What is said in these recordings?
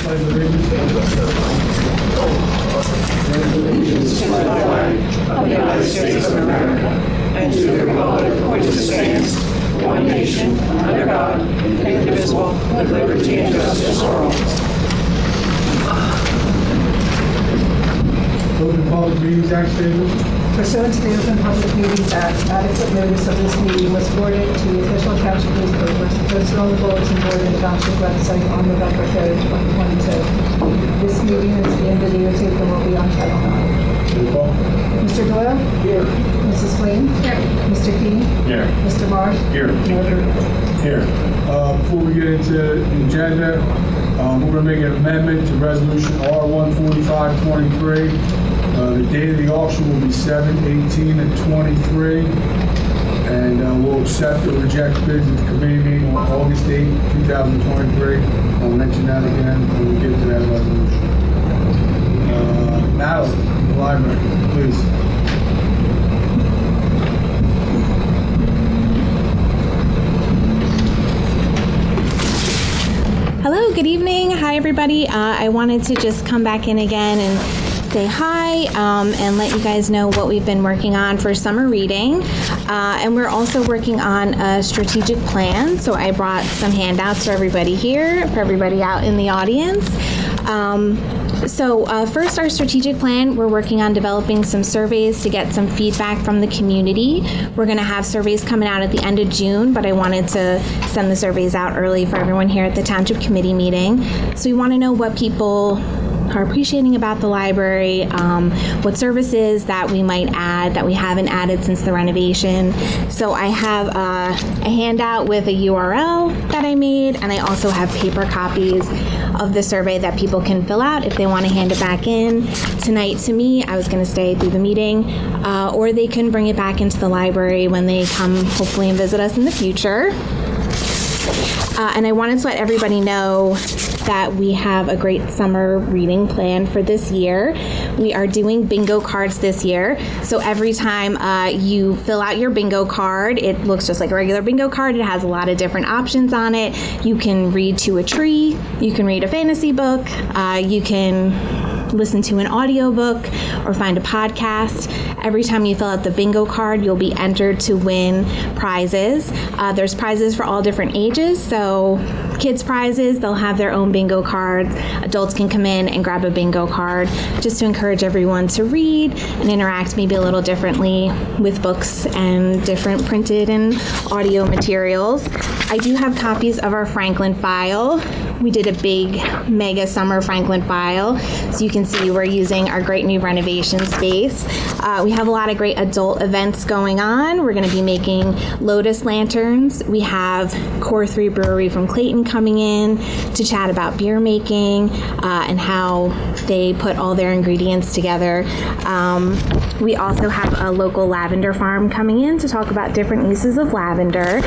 pledge allegiance to the flag of the United States of America and to the republic for which it stands, one nation, under God, indivisible, with liberty and justice for all. Open Public Meetings Act statement. Pursuant to the Open Public Meetings Act, adequate notice of this meeting was forwarded to the official township newspapers, posted on the bulletin board and the township website on November 3rd, 2022. This meeting is being videotaped and will be on Channel 9. Mr. Doyle? Here. Mrs. Flynn? Here. Mr. Key? Here. Mr. Marsh? Here. Here. Before we get into the agenda, we're going to make an amendment to Resolution R14523. The date of the auction will be 7/18/23, and we'll accept or reject bids at the committee meeting on August 8, 2023. I'll mention that again when we get to that resolution. Natalie, the library, please. Hello, good evening. Hi, everybody. I wanted to just come back in again and say hi and let you guys know what we've been working on for summer reading. And we're also working on a strategic plan. So I brought some handouts for everybody here, for everybody out in the audience. So first, our strategic plan, we're working on developing some surveys to get some feedback from the community. We're going to have surveys coming out at the end of June, but I wanted to send the surveys out early for everyone here at the Township Committee meeting. So we want to know what people are appreciating about the library, what services that we might add that we haven't added since the renovation. So I have a handout with a URL that I made, and I also have paper copies of the survey that people can fill out if they want to hand it back in tonight to me. I was going to stay through the meeting, or they can bring it back into the library when they come hopefully and visit us in the future. And I wanted to let everybody know that we have a great summer reading plan for this year. We are doing bingo cards this year. So every time you fill out your bingo card, it looks just like a regular bingo card. It has a lot of different options on it. You can read to a tree. You can read a fantasy book. You can listen to an audiobook or find a podcast. Every time you fill out the bingo card, you'll be entered to win prizes. There's prizes for all different ages. So kids prizes, they'll have their own bingo cards. Adults can come in and grab a bingo card just to encourage everyone to read and interact maybe a little differently with books and different printed and audio materials. I do have copies of our Franklin file. We did a big mega summer Franklin file, so you can see we're using our great new renovation space. We have a lot of great adult events going on. We're going to be making Lotus lanterns. We have Core 3 Brewery from Clayton coming in to chat about beer making and how they put all their ingredients together. We also have a local lavender farm coming in to talk about different uses of lavender.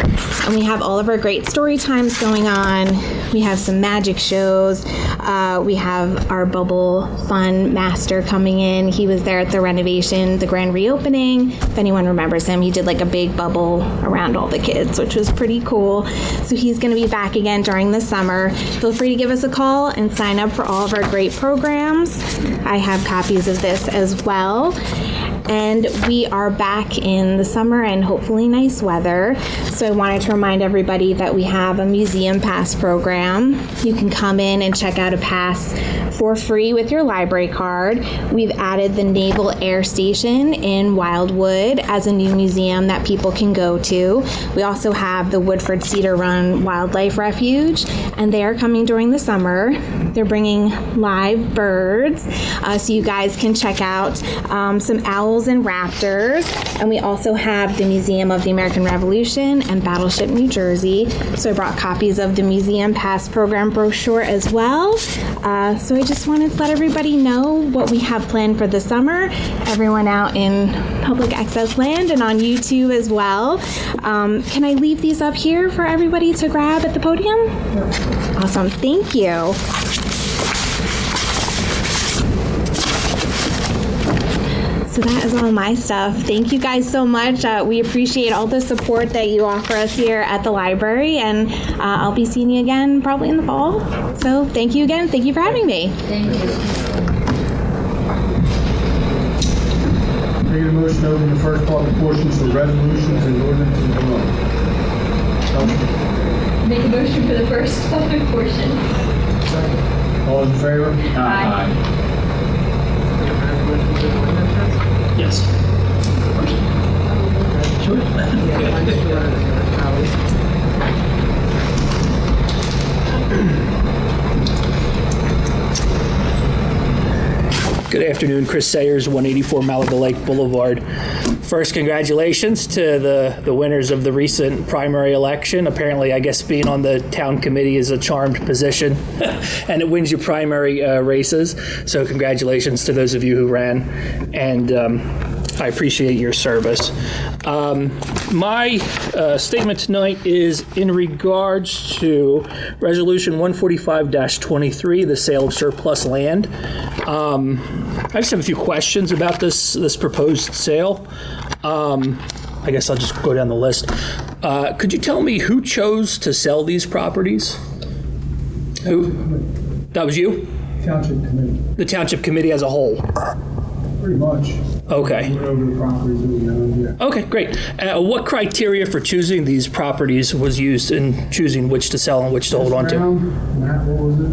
And we have all of our great story times going on. We have some magic shows. We have our bubble fun master coming in. He was there at the renovation, the grand reopening. If anyone remembers him, he did like a big bubble around all the kids, which was pretty cool. So he's going to be back again during the summer. Feel free to give us a call and sign up for all of our great programs. I have copies of this as well. And we are back in the summer and hopefully nice weather. So I wanted to remind everybody that we have a museum pass program. You can come in and check out a pass for free with your library card. We've added the Naval Air Station in Wildwood as a new museum that people can go to. We also have the Woodford Cedar Run Wildlife Refuge, and they are coming during the summer. They're bringing live birds, so you guys can check out some owls and raptors. And we also have the Museum of the American Revolution and Battleship New Jersey. So I brought copies of the Museum Pass program brochure as well. So I just wanted to let everybody know what we have planned for the summer. Everyone out in public access land and on YouTube as well. Can I leave these up here for everybody to grab at the podium? Awesome, thank you. So that is all my stuff. Thank you guys so much. We appreciate all the support that you offer us here at the library, and I'll be seeing you again probably in the fall. So thank you again. Thank you for having me. Thank you. Make a motion to open the first public portions for resolutions and ordinances below. Make a motion for the first public portion. All in favor? Aye. Yes. Good afternoon, Chris Sayers, 184 Malaga Lake Boulevard. First, congratulations to the winners of the recent primary election. Apparently, I guess being on the town committee is a charmed position, and it wins you primary races. So congratulations to those of you who ran, and I appreciate your service. My statement tonight is in regards to Resolution 145-23, the sale of surplus land. I just have a few questions about this proposed sale. I guess I'll just go down the list. Could you tell me who chose to sell these properties? Who? That was you? Township Committee, The Township Committee as a whole? pretty much. Okay. We're over the properties that we own, yeah. Okay, great. What criteria for choosing these properties was used in choosing which to sell and which to hold on to? Matt, what was it?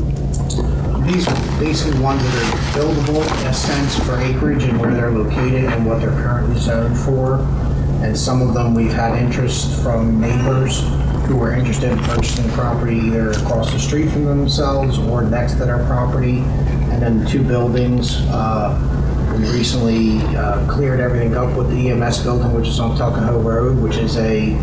These are basically ones that are buildable in a sense for acreage and where they're located and what they're currently zoned for. And some of them we've had interest from neighbors who are interested in purchasing property either across the street from themselves or next to their property. And then the two buildings, we recently cleared everything up with the EMS building, which is on Tuckahoe Road, which is a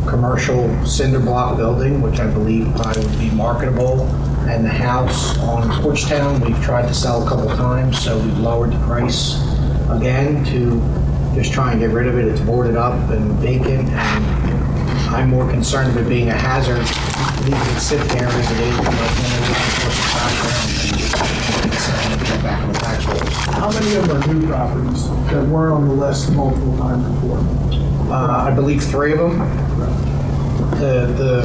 commercial cinder block building, which I believe probably would be marketable. And the house on Porchtown, we've tried to sell a couple times, so we've lowered the price again to just try and get rid of it. It's boarded up and vacant, and I'm more concerned with it being a hazard, leaving it sit there as it is, but then get back on the tax rolls. How many of them are new properties that were on the list multiple times before? I believe 3 of them. The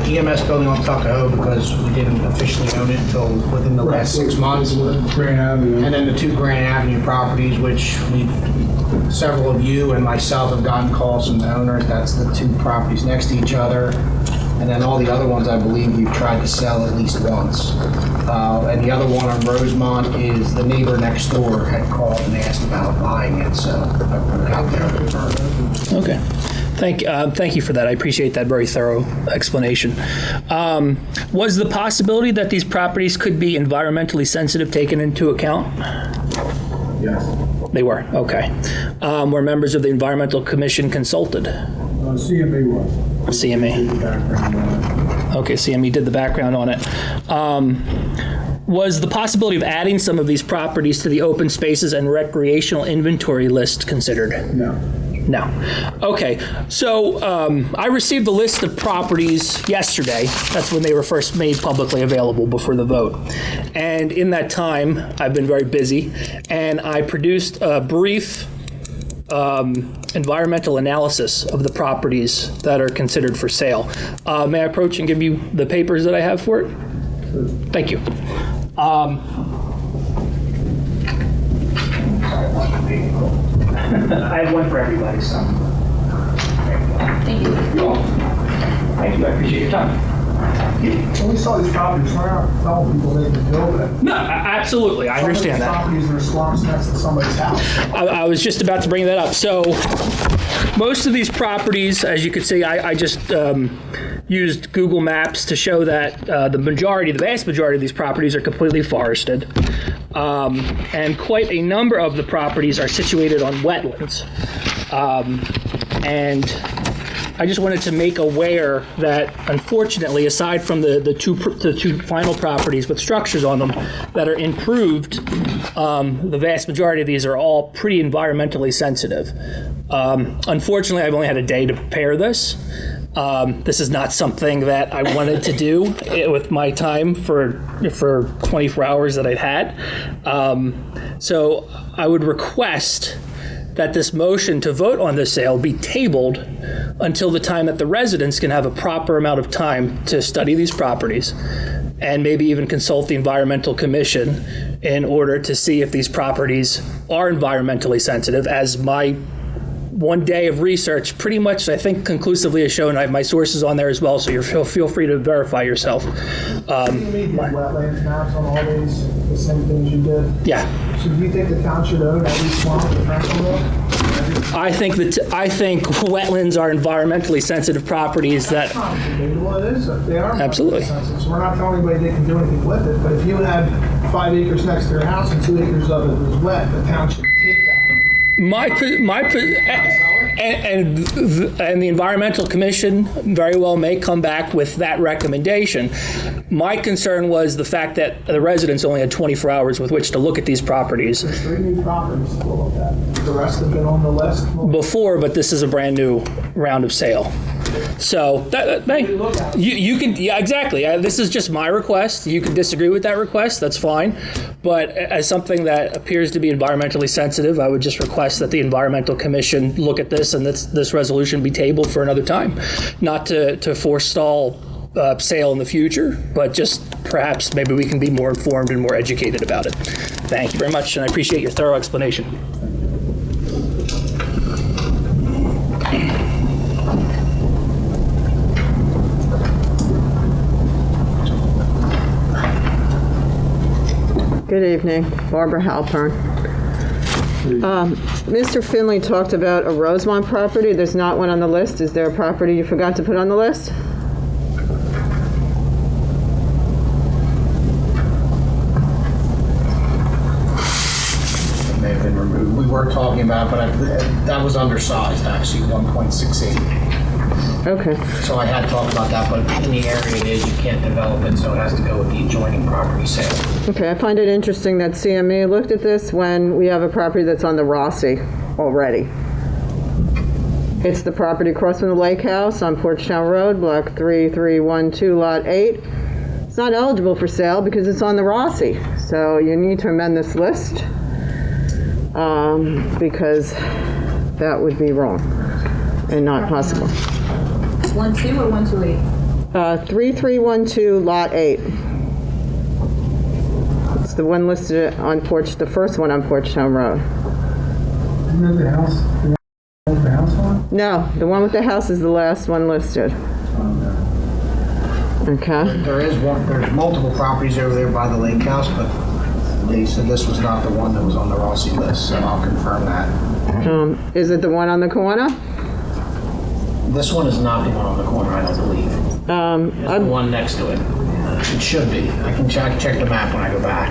EMS building on Tuckahoe, because we didn't officially own it until within the last 6 months. Grand Avenue. And then the 2 Grand Avenue properties, which several of you and myself have gotten calls from the owners. That's the 2 properties next to each other. And then all the other ones, I believe we've tried to sell at least once. And the other one on Rosemont is the neighbor next door had called and asked about buying it, so I put it out there for. Okay. Thank you for that. I appreciate that very thorough explanation. Was the possibility that these properties could be environmentally sensitive taken into account? Yes. They were. Okay. Were members of the Environmental Commission consulted? CME was. CME. The background on it. Okay, CME did the background on it. Was the possibility of adding some of these properties to the open spaces and recreational inventory list considered? No. No. Okay. So I received the list of properties yesterday. That's when they were first made publicly available before the vote. And in that time, I've been very busy, and I produced a brief environmental analysis of the properties that are considered for sale. May I approach and give you the papers that I have for it? Sure. Thank you. I have one for everybody, so. Thank you. Thank you. I appreciate your time. When we saw these properties, we're not telling people they can build it. No, absolutely. I understand that. Some of these properties are slumps next to somebody's house. I was just about to bring that up. So most of these properties, as you can see, I just used Google Maps to show that the vast majority of these properties are completely forested. And quite a number of the properties are situated on wetlands. And I just wanted to make aware that, unfortunately, aside from the two final properties with structures on them that are improved, the vast majority of these are all pretty environmentally sensitive. Unfortunately, I've only had a day to prepare this. This is not something that I wanted to do with my time for 24 hours that I've had. So I would request that this motion to vote on the sale be tabled until the time that the residents can have a proper amount of time to study these properties and maybe even consult the Environmental Commission in order to see if these properties are environmentally sensitive, as my one day of research pretty much, I think, conclusively has shown. I have my sources on there as well, so feel free to verify yourself. You made the wetlands maps on all these, the same things you did? Yeah. So do you think the town should own every swamp in Pinnacle? I think wetlands are environmentally sensitive properties that, Well, it is. They are. Absolutely. Sensitive. So we're not telling anybody they can do anything with it, but if you had 5 acres next to your house and 2 acres of it was wet, the town should take that. And the Environmental Commission very well may come back with that recommendation. My concern was the fact that the residents only had 24 hours with which to look at these properties. There's 3 new properties to look at. The rest have been on the list. Before, but this is a brand new round of sale. So you can, yeah, exactly. This is just my request. You can disagree with that request. That's fine. But as something that appears to be environmentally sensitive, I would just request that the Environmental Commission look at this and this resolution be tabled for another time, not to forestall sale in the future, but just perhaps maybe we can be more informed and more educated about it. Thank you very much, and I appreciate your thorough explanation. Good evening, Barbara Halpern. Mr. Finley talked about a Rosemont property. There's not one on the list. Is there a property you forgot to put on the list? It may have been removed. We were talking about, but that was undersized, actually, 1.68. Okay. So I had talked about that, but in the area it is, you can't develop it, so it has to go with the adjoining property sale. Okay, I find it interesting that CME looked at this when we have a property that's on the Rossi already. It's the property across from the lake house on Porchtown Road, block 3312, lot 8. It's not eligible for sale because it's on the Rossi. So you need to amend this list because that would be wrong and not possible. 1-2 or 128? 3312, lot 8. It's the one listed on the first one on Porchtown Road. You know the house? The house one? No, the one with the house is the last one listed. Okay. There's multiple properties over there by the lake house, but they said this was not the one that was on the Rossi list, so I'll confirm that. Is it the one on the corner? This one is not the one on the corner, I don't believe. It's the one next to it. It should be. I can check the map when I go back.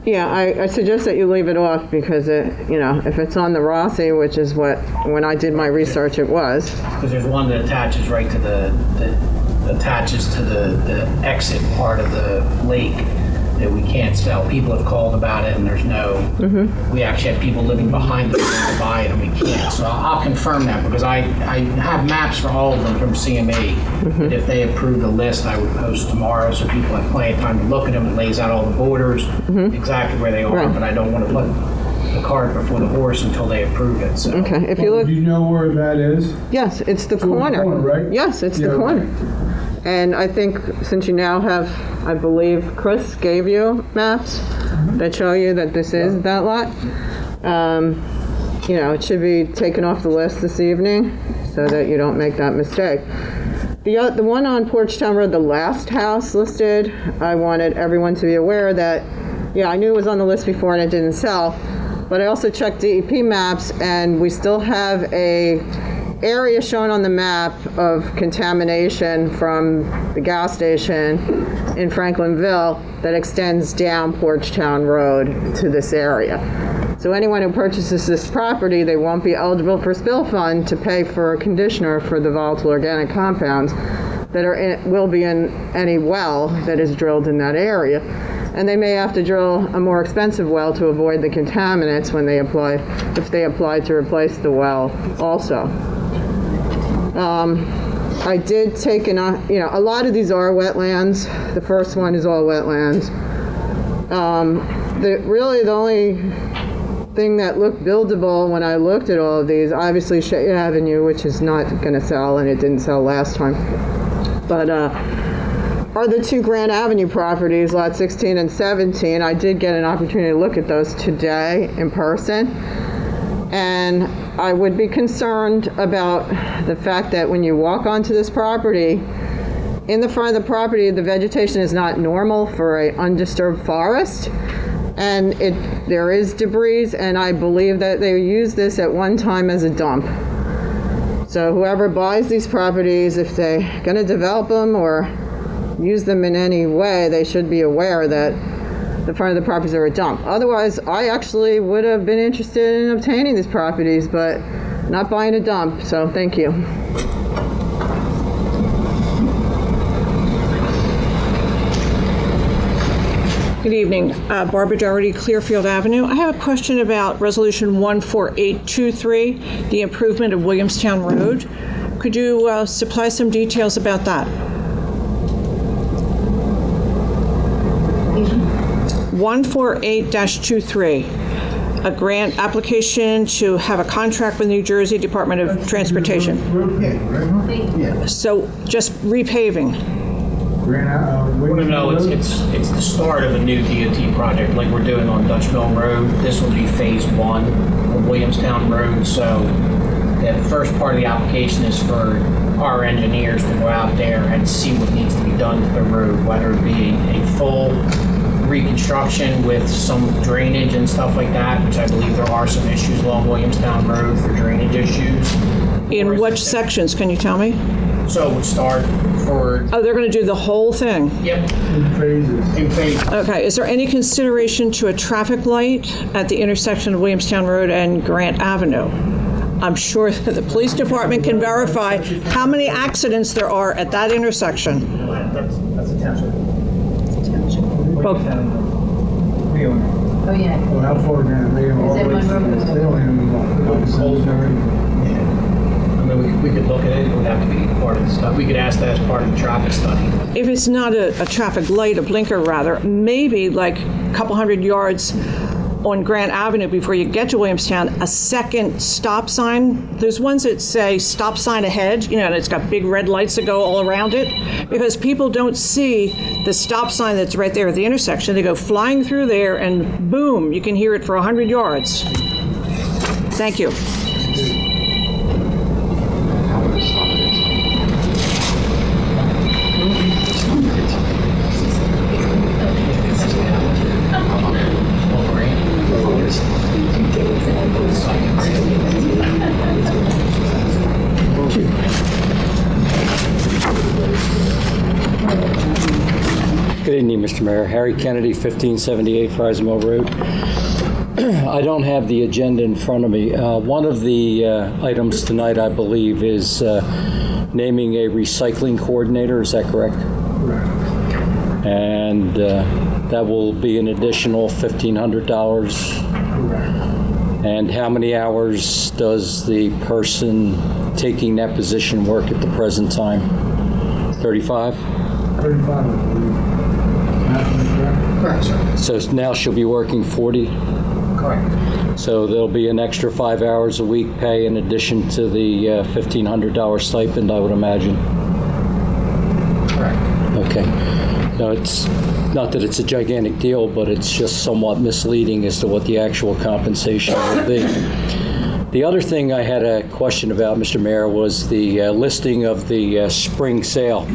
Yeah, I suggest that you leave it off because if it's on the Rossi, which is what when I did my research it was. Because there's one that attaches right to the exit part of the lake that we can't sell. People have called about it, and there's no. We actually have people living behind us to buy it, and we can't. So I'll confirm that because I have maps for all of them from CME. And if they approve the list, I would post tomorrow so people have plenty of time to look at them. It lays out all the borders, exactly where they are. Right. But I don't want to put the cart before the horse until they approve it. So. Okay, if you look. Do you know where that is? Yes, it's the It's on the corner. corner, right? Yes, it's the corner. And I think since you now have, I believe Chris gave you maps that show you that this is that lot, it should be taken off the list this evening so that you don't make that mistake. The one on Porchtown Road, the last house listed, I wanted everyone to be aware that, I knew it was on the list before and it didn't sell, but I also checked DEP maps and we still have a area shown on the map of contamination from the gas station in Franklinville that extends down Porchtown Road to this area. So anyone who purchases this property, they won't be eligible for spill fund to pay for a conditioner for the volatile organic compounds that will be in any well that is drilled in that area. And they may have to drill a more expensive well to avoid the contaminants when they apply, if they apply to replace the well also. I did take a lot of these are wetlands. The first one is all wetlands. The thing that looked buildable when I looked at all of these, obviously Shea Avenue, which is not going to sell, and it didn't sell last time, but are the 2 Grant Avenue properties, lot 16 and 17. I did get an opportunity to look at those today in person, and I would be concerned about the fact that when you walk onto this property, in the front of the property, the vegetation is not normal for an undisturbed forest, and there is debris, and I believe that they used this at one time as a dump. So whoever buys these properties, if they're going to develop them or use them in any way, they should be aware that the front of the properties are a dump. Otherwise, I actually would have been interested in obtaining these properties, but not buying a dump, so thank you. Good evening. Barbara Doherty, Clearfield Avenue. I have a question about Resolution 14823, the improvement of Williamstown Road. Could you supply some details about that? 148-23, a grant application to have a contract with New Jersey Department of Transportation. So just repaving. No, it's the start of a new DOT project like we're doing on Dutch Mill Road. This will be phase 1 of Williamstown Road. So the first part of the application is for our engineers to go out there and see what needs to be done to the road, whether it be a full reconstruction with some drainage and stuff like that, which I believe there are some issues along Williamstown Road for drainage issues. In which sections, can you tell me? So it would start for... Oh, they're going to do the whole thing? Yep. In phases. Okay. Is there any consideration to a traffic light at the intersection of Williamstown Road and Grant Avenue? I'm sure that the police department can verify how many accidents there are at that intersection. That's a township. Oh, yeah. Well, how far down? They don't Is it always, Monroe? they don't even I mean, we could look at it. It would have to be part of the stuff. We could ask that as part of the traffic study. If it's not a traffic light, a blinker rather, maybe like a couple hundred yards on Grant Avenue before you get to Williamstown, a second stop sign. There's ones that say stop sign ahead, and it's got big red lights that go all around it, because people don't see the stop sign that's right there at the intersection. They go flying through there and boom, you can hear it for 100 yards. Thank you. Good evening, Mr. Mayor. Harry Kennedy, 1578 Freijomil Road. I don't have the agenda in front of me. One of the items tonight, I believe, is naming a recycling coordinator. Is that correct? Correct. And that will be an additional $1,500. Correct. And how many hours does the person taking that position work at the present time? 35? 35, I believe. Correct, sir. So now she'll be working 40? Correct. So there'll be an extra 5 hours a week pay in addition to the $1,500 stipend, I would imagine. Correct. Okay. Now, it's not that it's a gigantic deal, but it's just somewhat misleading as to what the actual compensation will be. The other thing I had a question about, Mr. Mayor, was the listing of the spring sale.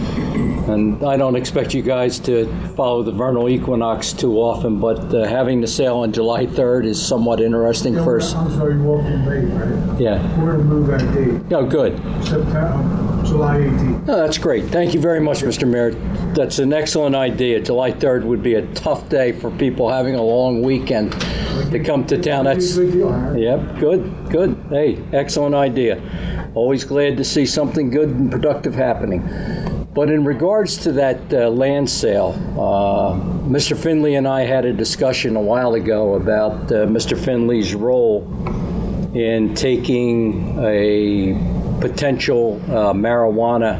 And I don't expect you guys to follow the vernal equinox too often, but having the sale on July 3rd is somewhat interesting Yeah, first. I'm sorry, you walked in late, right? Yeah. We're going to move that date. Oh, good. July 18th. Oh, that's great. Thank you very much, Mr. Mayor. That's an excellent idea. July 3rd would be a tough day for people having a long weekend to come to town. That's, Good deal, Harry. yep, good. Hey, excellent idea. Always glad to see something good and productive happening. But in regards to that land sale, Mr. Finley and I had a discussion a while ago about Mr. Finley's role in taking a potential marijuana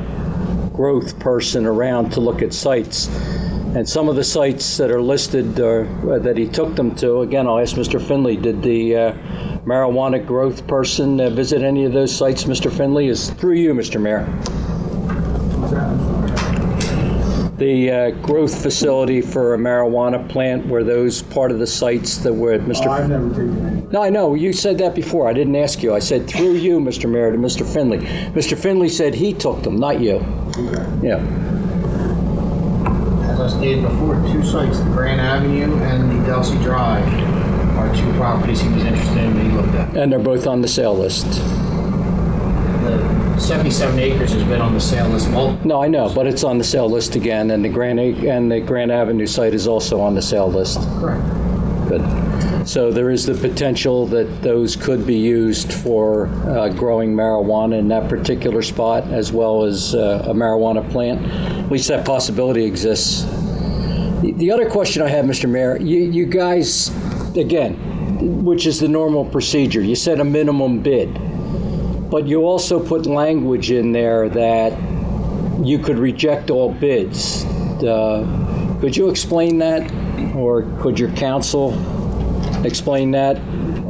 growth person around to look at sites. And some of the sites that are listed that he took them to, again, I'll ask Mr. Finley, did the marijuana growth person visit any of those sites, Mr. Finley? Is through you, Mr. Mayor. The growth facility for a marijuana plant, were those part of the sites that were at Mr. I've never taken any. No, I know. You said that before. I didn't ask you. I said through you, Mr. Mayor, to Mr. Finley. Mr. Finley said he took them, not you. Okay. Yeah. As I stated before, 2 sites, the Grand Avenue and the Delsey Drive, are 2 properties he was interested in and he looked at. And they're both on the sale list. The 77 acres has been on the sale list multiple. No, I know, but it's on the sale list again, and the Grand Avenue site is also on the sale list. Correct. Good. So there is the potential that those could be used for growing marijuana in that particular spot, as well as a marijuana plant. At least that possibility exists. The other question I have, Mr. Mayor, you guys, again, which is the normal procedure, you set a minimum bid, but you also put language in there that you could reject all bids. Could you explain that, or could your counsel explain that?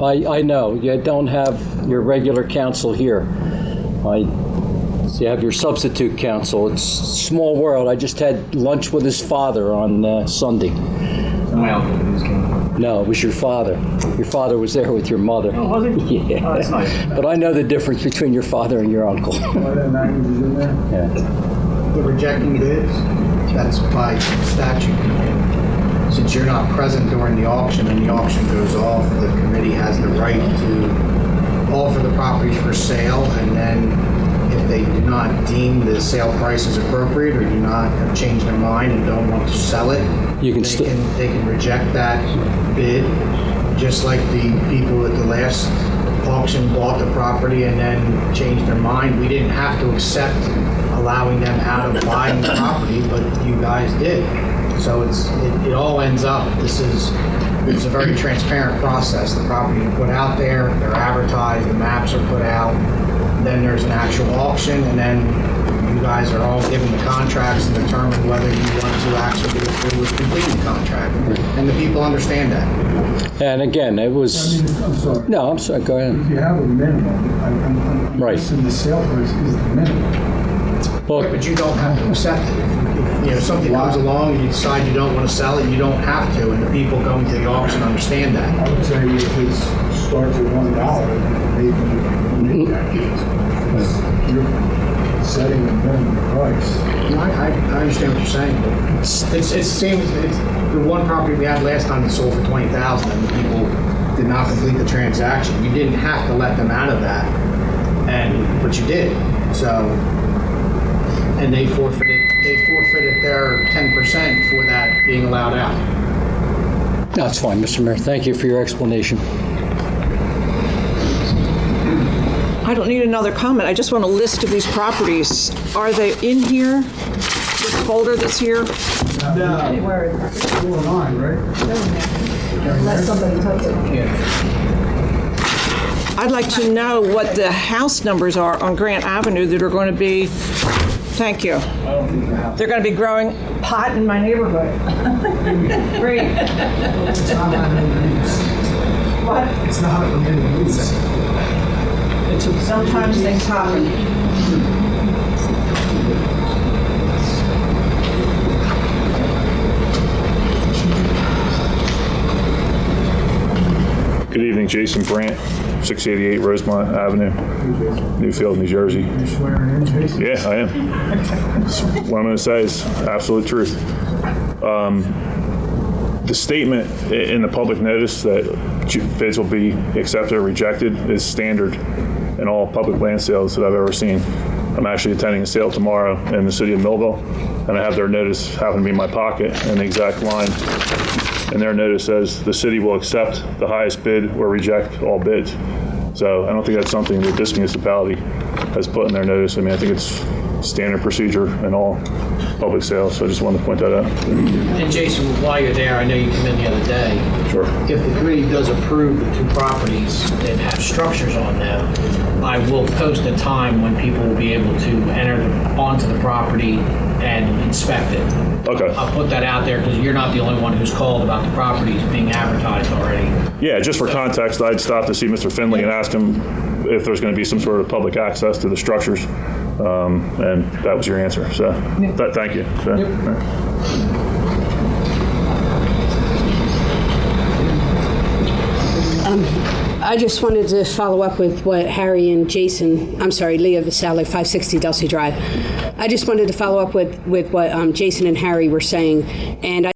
I know you don't have your regular counsel here. You have your substitute counsel. It's a small world. I just had lunch with his father on Sunday. No, it was your father. Your father was there with your mother. Oh, was he? Yeah. Oh, that's nice. But I know the difference between your father and your uncle. Why that language is in there? Yeah. The rejecting bids, that's by statute. Since you're not present during the auction and the auction goes off, the committee has the right to offer the properties for sale, and then if they do not deem the sale price is appropriate or do not have changed their mind and don't want to sell it, You can they can reject that bid, just like the people at the last auction bought the property and then changed their mind. We didn't have to accept allowing them out of buying the property, but you guys did. So it all ends up, it's a very transparent process. The property is put out there, they're advertised, the maps are put out, then there's an actual auction, and then you guys are all given the contracts and determine whether you want to actually go through with completing the contract. And the people understand that. And again, it was. I'm sorry. No, I'm sorry. Go ahead. If you have a minimum, I'm Right. guessing the sale price is the minimum. Well, But you don't have to accept it. If something comes along and you decide you don't want to sell it, you don't have to, and the people going to the auction understand that. I would say if it starts at $1, maybe make that case. You're setting the minimum price. I understand what you're saying, but it's the same. It's the one property we had last time that sold for $20,000, and the people did not complete the transaction. You didn't have to let them out of that, but you did. So, and they forfeited their 10% for that being allowed out. that's fine, Mr. Mayor. Thank you for your explanation. I don't need another comment. I just want a list of these properties. Are they in here? This folder that's here? No. 409, right? Unless somebody took it. I'd like to know what the house numbers are on Grant Avenue that are going to be, thank you. They're going to be growing pot in my neighborhood. Great. It's not underneath. What? It's not underneath. Sometimes things happen. Good evening, Jason Brandt, 688 Rosemont Avenue, Newfield, New Jersey. You're swearing in, Jason? Yeah, I am. What I'm going to say is absolute truth. The statement in the public notice that bids will be accepted or rejected is standard in all public land sales that I've ever seen. I'm actually attending a sale tomorrow in the city of Millville, and I have their notice happen to be in my pocket, and the exact line in their notice says the city will accept the highest bid or reject all bids. So I don't think that's something that this municipality has put in their notice. I mean, I think it's standard procedure in all public sales, so I just wanted to point that out. And Jason, while you're there, I know you came in the other day. Sure. If the committee does approve the two properties that have structures on them, I will post a time when people will be able to enter onto the property and inspect it. Okay. I'll put that out there because you're not the only one who's called about the properties being advertised already. Yeah, just for context, I'd stopped to see Mr. Finley and ask him if there's going to be some sort of public access to the structures, and that was your answer. So, thank you. So, I just wanted to follow up with what Harry and Jason, Leah Vassalli, 560 Delsey Drive. I just wanted to follow up with what Jason and Harry were saying. And I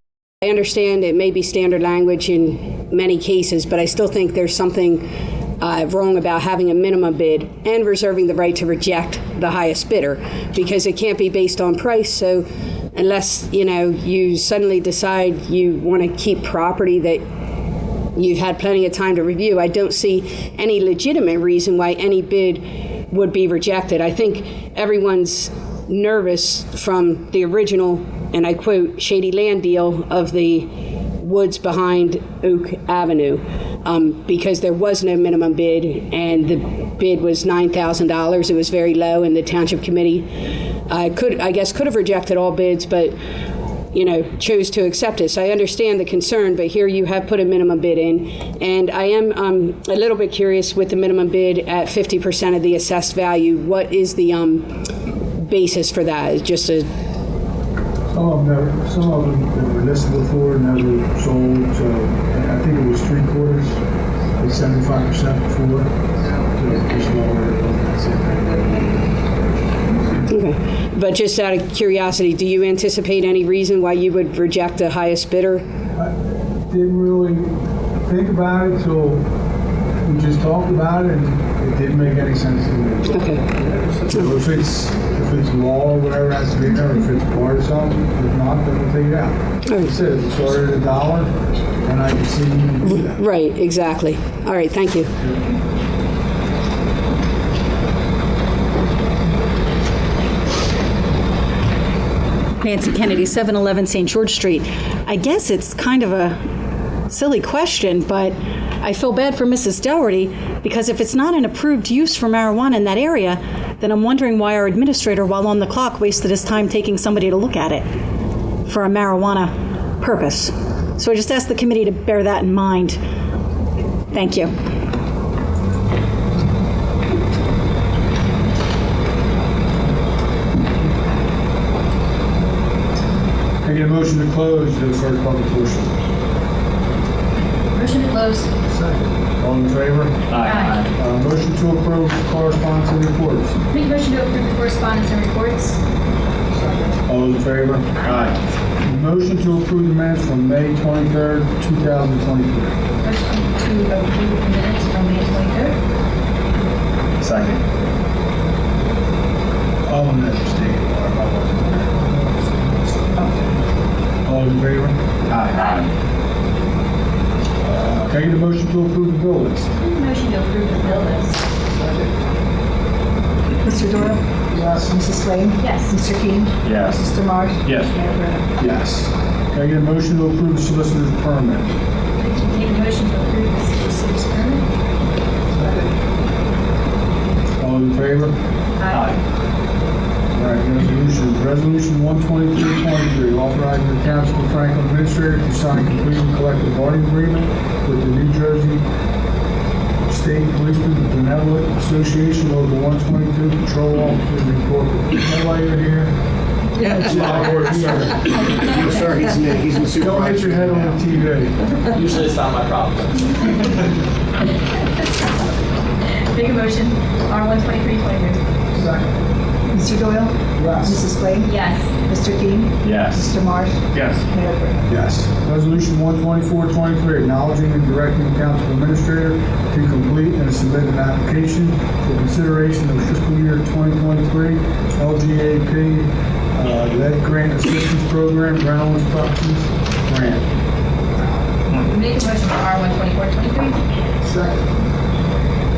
understand it may be standard language in many cases, but I still think there's something wrong about having a minimum bid and reserving the right to reject the highest bidder, because it can't be based on price. So unless, you suddenly decide you want to keep property that you've had plenty of time to review, I don't see any legitimate reason why any bid would be rejected. I think everyone's nervous from the original, and I quote, shady land deal of the woods behind Oak Avenue, because there was no minimum bid, and the bid was $9,000. It was very low, and the Township Committee could have rejected all bids, but chose to accept it. So I understand the concern, but here you have put a minimum bid in. And I am a little bit curious with the minimum bid at 50% of the assessed value. What is the basis for that? It's just a... Some of them that were listed before never sold, so I think it was 3/4, it's 75% before. So just lower it. Okay. But just out of curiosity, do you anticipate any reason why you would reject the highest bidder? I didn't really think about it till we just talked about it, and it didn't make any sense to me. Okay. So if it's law or whatever has to be there, if it's part of something, if not, then we'll take it out. Like I said, if it started at $1, then I can see you do that. Right, exactly. All right, thank you. Nancy Kennedy, 711 St. George Street. I guess it's kind of a silly question, but I feel bad for Mrs. Dougherty, because if it's not an approved use for marijuana in that area, then I'm wondering why our administrator, while on the clock, wasted his time taking somebody to look at it for a marijuana purpose. So I just ask the committee to bear that in mind. Thank you. I get a motion to close the first public portion. Motion to close. Second. All in favor? Aye. Motion to approve correspondence and reports. Make a motion to approve the correspondence and reports. All those in favor? Aye. Motion to approve the minutes from May 23rd, 2023. Motion to approve the minutes from May 23rd. Second. All the minutes stated. All in favor? Aye. Can I get a motion to approve the bill list? Motion to approve the bill list. Mr. Doyle? Yes. Mrs. Slade? Yes. Mr. King? Yes. Mr. Marsh? Yes. Mayor Vernon? Yes. Can I get a motion to approve the solicitor's permit? Make a motion to approve the solicitor's permit. All in favor? Aye. All right, resolution 12323, authorizing the Township of Franklin Administrator to sign a complete and collective bargaining agreement with the New Jersey State Policeman Benevolent Association over 122 patrol officers and corporate. Is that why you're here? Yes, sir, he's in the supervisor. Don't hit your head on the TV. Usually it's not my problem. Make a motion, R12323. Second. Mr. Doyle? Yes. Mrs. Slade? Yes. Mr. King? Yes. Mr. Marsh? Yes. Mayor Vernon? Yes. Resolution 12423, acknowledging and directing the council administrator to complete and submit an application for consideration of fiscal year 2023 LGAP lead grant assistance program ground instructions grant. Make a motion for R12423. Second.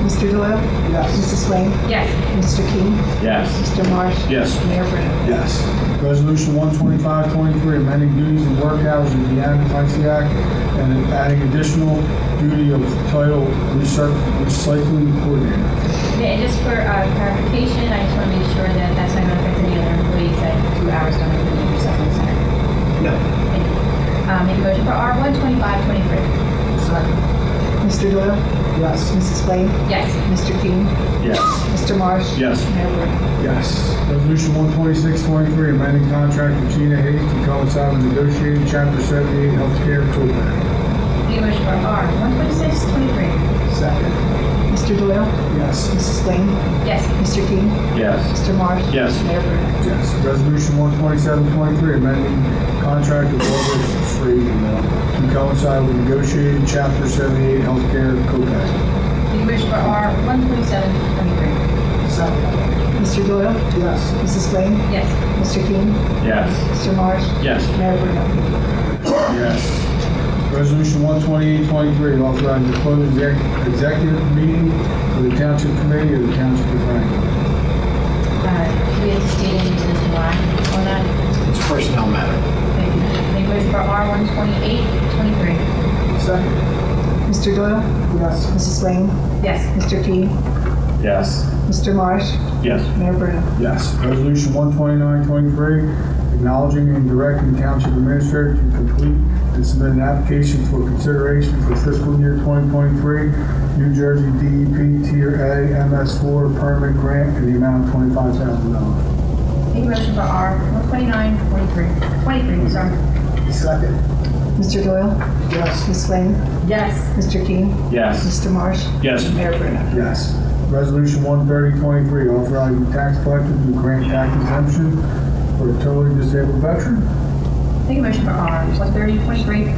Mr. Doyle? Yes. Mrs. Slade? Yes. Mr. King? Yes. Mr. Marsh? Yes. Mayor Vernon? Yes. Resolution 12523, amending duties and work hours of the Tyciak and adding additional duty of title recycling coordinator. Yeah, and just for clarification, I just want to make sure that that's not going to affect any other employees that 2 hours don't have to be in your supplement center. No. Thank you. Make a motion for R12523. Second. Mr. Doyle? Yes. Mrs. Flame? Yes. Mr. King? Yes. Mr. Marsh? Yes. Mayor Burton? Yes. Resolution 12623, amending contract with Gina Hayes to coincide with negotiating Chapter 78 healthcare co-pay. Make a motion for R12623. Second. Mr. Doyle? Yes. Mrs. Flame? Yes. Mr. King? Yes. Mr. Marsh? Yes. Mayor Burton? Yes. Resolution 12723, amending contract with Freijomil to coincide with negotiating Chapter 78 healthcare co-pay. Make a motion for R12723. Second. Mr. Doyle? Yes. Mrs. Flame? Yes. Mr. King? Yes. Mr. Marsh? Yes. Mayor Burton? Yes. Resolution 12823, authorizing the closed executive meeting for the Township Committee of the Township of Franklin. Do we have to state any reason why on that? It's a personnel matter. Thank you. Make a motion for R12823. Second. Mr. Doyle? Yes. Mrs. Flame? Yes. Mr. King? Yes. Mr. Marsh? Yes. Mayor Burton? Yes. Resolution 12923, acknowledging and directing the Township Administrator to complete and submit an application for consideration for fiscal year 2023 New Jersey DEP Tier A MS4 permit grant in the amount of $25,000. Make a motion for R12923. Sorry. Second. Mr. Doyle? Yes. Ms. Flame? Yes. Mr. King? Yes. Mr. Marsh? Yes. Mayor Burton? Yes. Resolution 13023, authorizing the tax collector to grant tax exemption for a totally disabled veteran. Make a motion for R13023.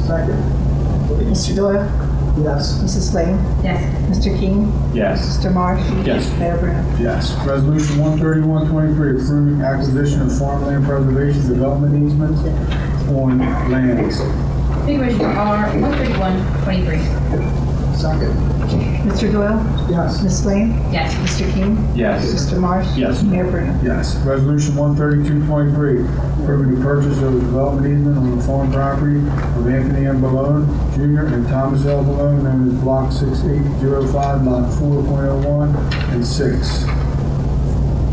Second. Mr. Doyle? Yes. Mrs. Flame? Yes. Mr. King? Yes. Mr. Marsh? Yes. Mayor Burton? Yes. Resolution 13123, approving acquisition of farmland preservation development easements on lands. Make a motion for R13123. Second. Mr. Doyle? Yes. Ms. Flame? Yes. Mr. King? Yes. Mr. Marsh? Yes. Mayor Burton? Yes. Resolution 13223, approving the purchase of a development easement on the farm property of Anthony M. Bellone Jr. and Thomas L. Bellone, known as Block 6805, Lot 4.01 and 6.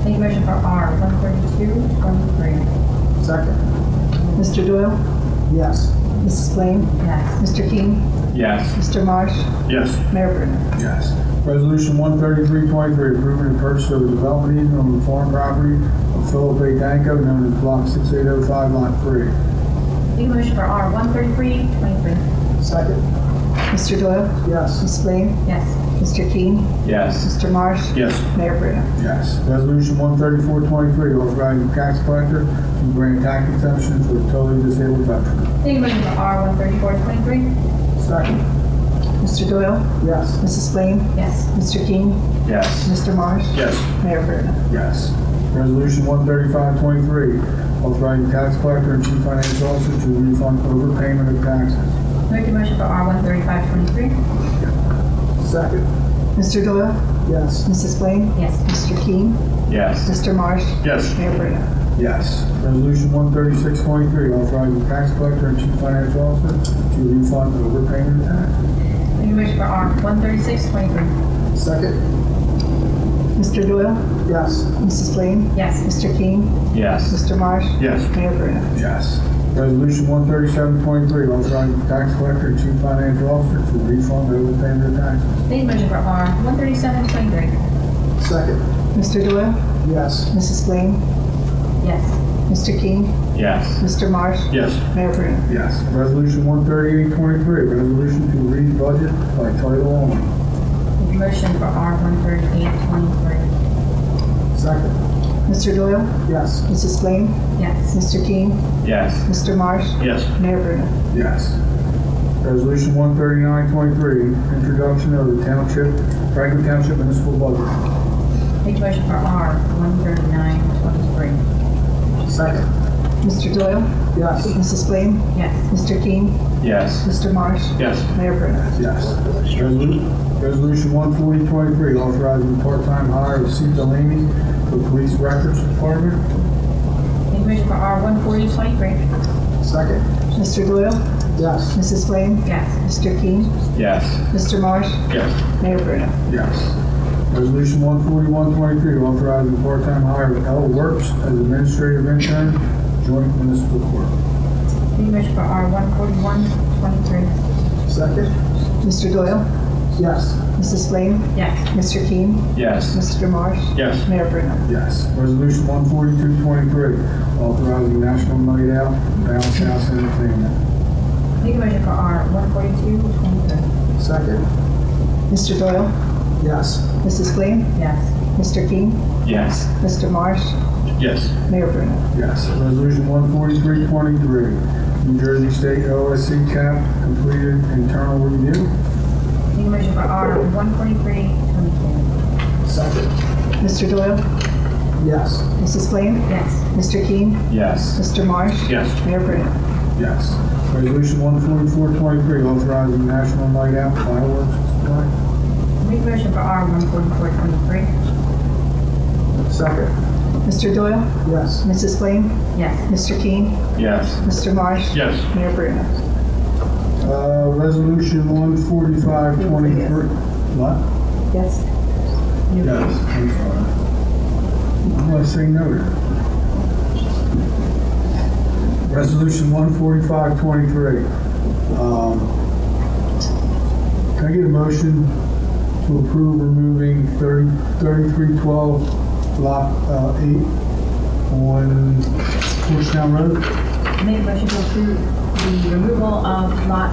Make a motion for R13223. Second. Mr. Doyle? Yes. Mrs. Flame? Yes. Mr. King? Yes. Mr. Marsh? Yes. Mayor Burton? Yes. Resolution 13323, approving the purchase of a development easement on the farm property of Philip A. Danko, known as Block 6805, Lot 3. Make a motion for R13323. Second. Mr. Doyle? Yes. Ms. Flame? Yes. Mr. King? Yes. Mr. Marsh? Yes. Mayor Burton? Yes. Resolution 13423, authorizing the tax collector to grant tax exemption for a totally disabled veteran. Make a motion for R13423. Second. Mr. Doyle? Yes. Mrs. Flame? Yes. Mr. King? Yes. Mr. Marsh? Yes. Mayor Burton? Yes. Resolution 13523, authorizing tax collector and chief financial officer to refund overpayment of taxes. Make a motion for R13523. Second. Mr. Doyle? Yes. Mrs. Flame? Yes. Mr. King? Yes. Mr. Marsh? Yes. Mayor Burton? Yes. Resolution 13623, authorizing tax collector and chief financial officer to refund overpayment of taxes. Make a motion for R13623. Second. Mr. Doyle? Yes. Mrs. Flame? Yes. Mr. King? Yes. Mr. Marsh? Yes. Mayor Burton? Yes. Resolution 13723, authorizing the tax collector and chief financial officer to refund overpayment of taxes. Make a motion for R13723. Second. Mr. Doyle? Yes. Mrs. Flame? Yes. Mr. King? Yes. Mr. Marsh? Yes. Mayor Burton? Yes. Resolution 13823, resolution to read budget by title only. Make a motion for R13823. Second. Mr. Doyle? Yes. Mrs. Flame? Yes. Mr. King? Yes. Mr. Marsh? Yes. Mayor Burton? Yes. Resolution 13923, introduction of the Franklin Township Municipal Budget. Make a motion for R13923. Second. Mr. Doyle? Yes. Mrs. Flame? Yes. Mr. King? Yes. Mr. Marsh? Yes. Mayor Burton? Yes. Resolution 14023, authorizing the part-time hire of C. Delaney for Police Records Department. Make a motion for R-140-23. Second. Mr. Doyle? Yes. Mrs. Flame? Yes. Mr. King? Yes. Mr. Marsh? Yes. Mayor Bruno? Yes. Resolution 141-23, authorizing part-time hire of L. Wirtz as administrative intern, joint municipal court. Need a motion for R-141-23. Second. Mr. Doyle? Yes. Mrs. Flame? Yes. Mr. King? Yes. Mr. Marsh? Yes. Mayor Bruno? Yes. Resolution 142-23, authorizing national night out, bounce house entertainment. Need a motion for R-142-23. Second. Mr. Doyle? Yes. Mrs. Flame? Yes. Mr. King? Yes. Mr. Marsh? Yes. Mayor Bruno? Yes. Resolution 143-23, New Jersey State OSC cap completed internal review. Need a motion for R-143-22. Second. Mr. Doyle? Yes. Mrs. Flame? Yes. Mr. King? Yes. Mr. Marsh? Yes. Mayor Bruno? Yes. Resolution 144-23, authorizing national night out fireworks display. Need a motion for R-144-23. Second. Mr. Doyle? Yes. Mrs. Flame? Yes. Mr. King? Yes. Mr. Marsh? Yes. Mayor Bruno? Resolution 145-23. What? Yes. Yes. I'm sorry. I'm going to say no to that. Resolution 145-23. Can I get a motion to approve removing 3312 Lot 8 on Georgetown Road? Make a motion to approve the removal of lot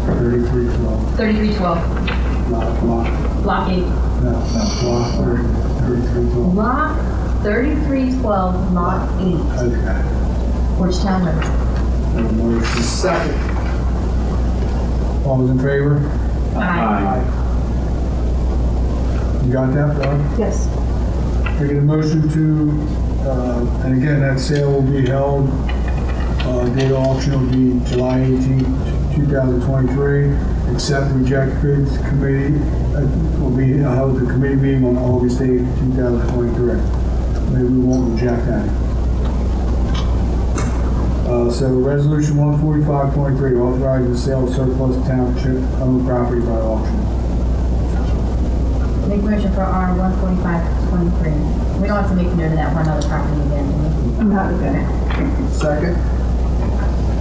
3312. 3312, block 8. No, Lot 3312. Block 3312, lot 8, Okay. Georgetown Road. Second. All those in favor? Aye. You got that, Doug? Yes. I get a motion to, and again, that sale will be held, date of auction will be July 18th, 2023. Accept, reject bids committee will be held at the committee meeting on August 8th, 2023. Maybe we won't reject that. So resolution 145-23, authorizing the sale of surplus township owned property by auction. Make a motion for R-145-23. We don't have to make note of that one other property again, do we? Not okay. Second.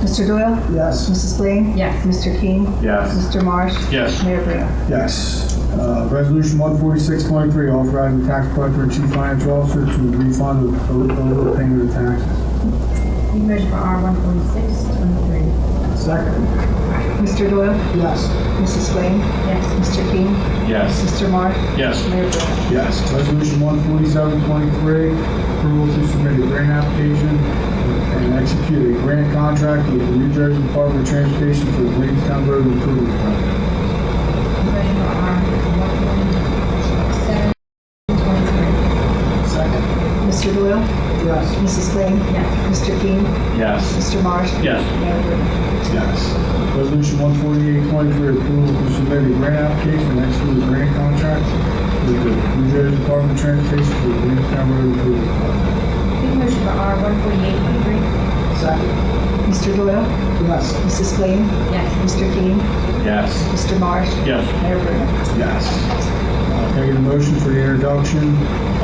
Mr. Doyle? Yes. Mrs. Flame? Yes. Mr. King? Yes. Mr. Marsh? Yes. Mayor Bruno? Yes. Resolution 146-23, authorizing the tax collector and chief financial officer to refund the overpayment of taxes. Need a motion for R-146-23. Second. Mr. Doyle? Yes. Mrs. Flame? Yes. Mr. King? Yes. Mr. Marsh? Yes. Mayor Bruno? Yes. Resolution 147-23, approval to submit a grant application and execute a grant contract with the New Jersey Department of Transportation for the Williamstown Road Improvement Project. Motion for R-147-23. Second. Mr. Doyle? Yes. Mrs. Flame? Yes. Mr. King? Yes. Mr. Marsh? Yes. Mayor Bruno? Yes. Resolution 148-23, approval to submit a grant application and execute a grant contract with the New Jersey Department of Transportation for the Williamstown Road Improvement Project. Need a motion for R-148-23. Second. Mr. Doyle? Yes. Mrs. Flame? Yes. Mr. King? Yes. Mr. Marsh? Yes. Mayor Bruno? Yes. Can I get a motion for the introduction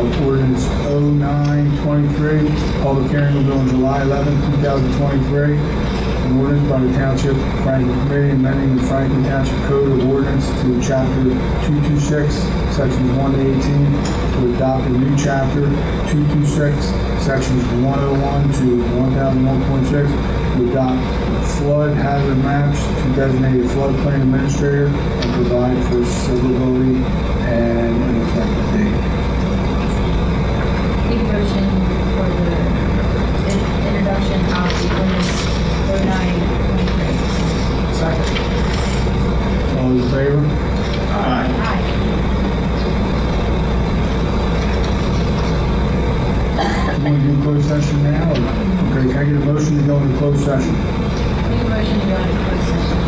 of ordinance 0923, public hearing will be on July 11, 2023. An ordinance by the Township Franklin Committee amending the Franklin Township Code of Ordinance to Chapter 226, Sections 1 to 18, to adopt a new Chapter 226, Sections 101 to 1001.6, to adopt flood hazard maps, to designate a floodplain administrator, and provide for severability and an effective date. Need a motion for the introduction of the ordinance 0923. Second. All those in favor? Aye. Aye. You want to do closed session now? Or? Okay, can I get a motion to go into closed session? Make a motion to go into closed session.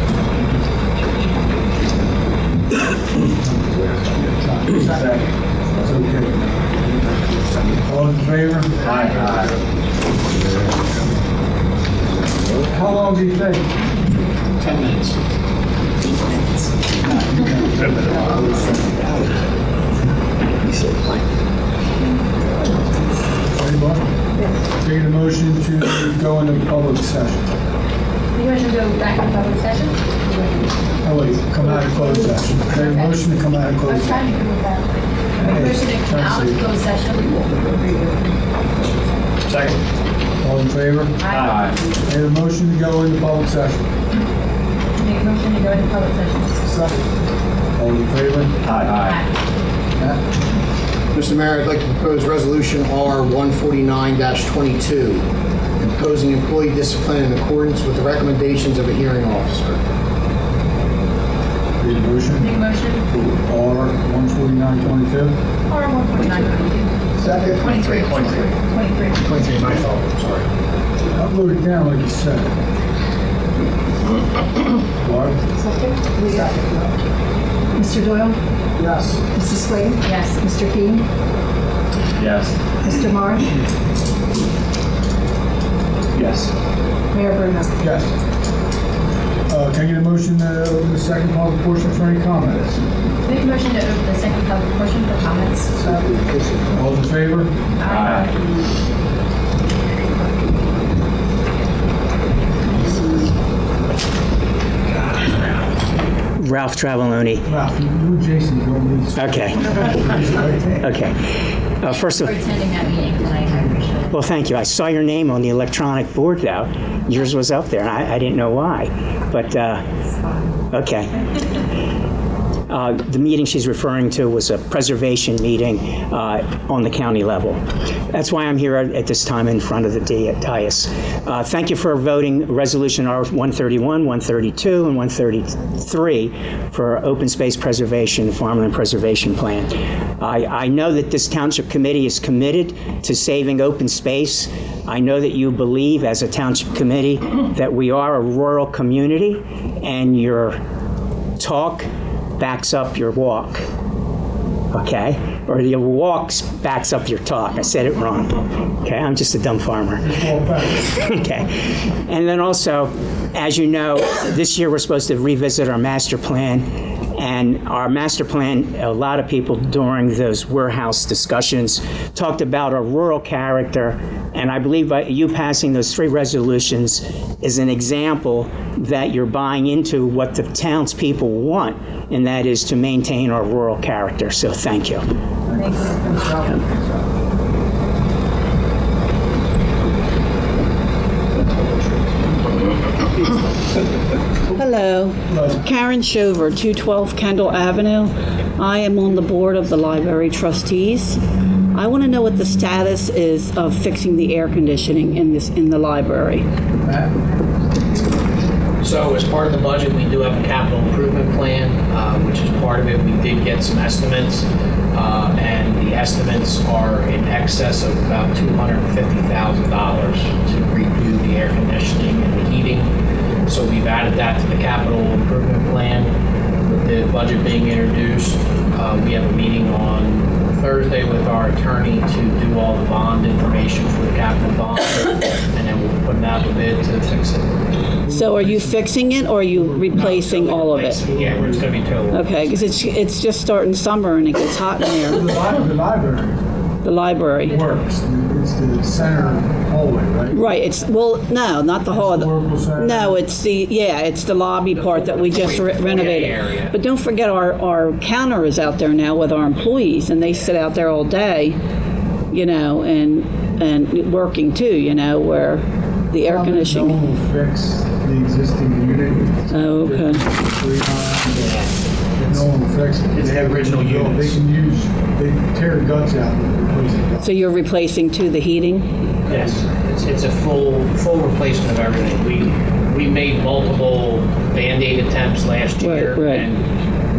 Second. That's okay. All in favor? Aye. How long do you think? 10 minutes. Anybody? Taking a motion to go into public session. You want to go back in public session? Oh, wait, come out of closed session. Take a motion to come out of closed session. Motion to come out of closed session. Second. All in favor? Aye. Take a motion to go into public session. Make a motion to go into public session. Second. All in favor? Aye. Mr. Mayor, I'd like to propose Resolution R-149-22, imposing employee discipline in accordance with the recommendations of a hearing officer. Need a motion? Make a motion. R-149-22. Or 149. Second. 23. 23, my fault, I'm sorry. I wrote it down like you said. Barb? Mr. Doyle? Yes. Mrs. Slade? Yes. Mr. Keane? Yes. Mr. Marsh? Yes. Mayor Bruno? Yes. Can I get a motion to open the second public portion for any comments? Make a motion to open the second public portion for comments. All in favor? Aye. Ralph Traveloni. Ralph, you and Jason don't need to. Okay. Okay. First of For attending that meeting tonight, I appreciate it. well, thank you. I saw your name on the electronic board though. Yours was up there, and I didn't know why. But, okay. The meeting she's referring to was a preservation meeting on the county level. That's why I'm here at this time in front of the dais. Thank you for voting Resolution R-131, 132, and 133 for open space preservation, farmland preservation plan. I know that this Township Committee is committed to saving open space. I know that you believe as a Township Committee that we are a rural community, and your talk backs up your walk, okay? Or your walk backs up your talk. I said it wrong, okay? I'm just a dumb farmer. Okay. And then also, as you know, this year we're supposed to revisit our master plan. And our master plan, a lot of people during those warehouse discussions talked about a rural character. And I believe by you passing those 3 resolutions is an example that you're buying into what the townspeople want, and that is to maintain our rural character. So thank you. Hello, Karen Shover, 212 Kendall Avenue. I am on the board of the library trustees. I want to know what the status is of fixing the air conditioning in the library. So as part of the budget, we do have a capital improvement plan, which is part of it. We did get some estimates, and the estimates are in excess of about $250,000 to redo the air conditioning and the heating. So we've added that to the capital improvement plan. With the budget being introduced, we have a meeting on Thursday with our attorney to do all the bond information for the capital bond, and then we'll put out the bid to fix it. So are you fixing it, or are you replacing all of it? Yeah, it's going to be total. Okay, because it's just starting summer and it gets hot in there. The library The library. works. It's the center hallway, right? Right, no, not the hall. Historical center. No, it's the lobby part that we just renovated. area. But don't forget our counter is out there now with our employees, and they sit out there all day, and working too, where the air No conditioning. one will fix the existing unit. Oh, okay. No one will fix it. It's the original They units. they tear guts out and replace the guts. So you're replacing too the heating? Yes, it's a full replacement of everything. We made multiple Band-Aid attempts last year, Right. and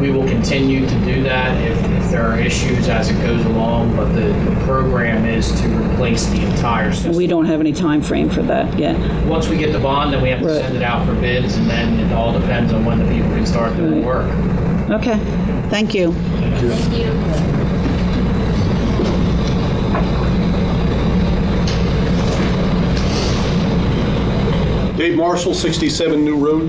we will continue to do that if there are issues as it goes along. But the program is to replace the entire system. We don't have any time frame for that yet. Once we get the bond, then we have to Right. send it out for bids, and then it all depends on when the people can start doing the work. Okay, thank you. Thank you. Dave Marshall, 67 New Road.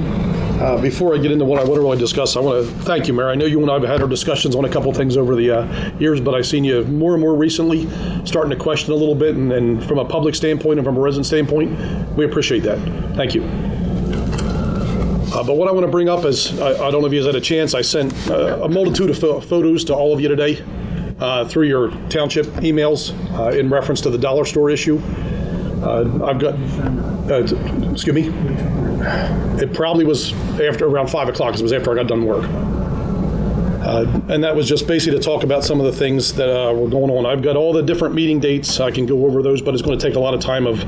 Before I get into what I want to really discuss, I want to thank you, Mayor. I know you and I have had our discussions on a couple things over the years, but I've seen you more and more recently starting to question a little bit, and from a public standpoint and from a resident standpoint, we appreciate that. Thank you. But what I want to bring up is, I don't know if you guys had a chance, I sent a multitude of photos to all of you today through your township emails in reference to the dollar store issue. I've got, excuse me, it probably was after around 5 o'clock, because it was after I got done work. And that was just basically to talk about some of the things that were going on. I've got all the different meeting dates. I can go over those, but it's going to take a lot of time of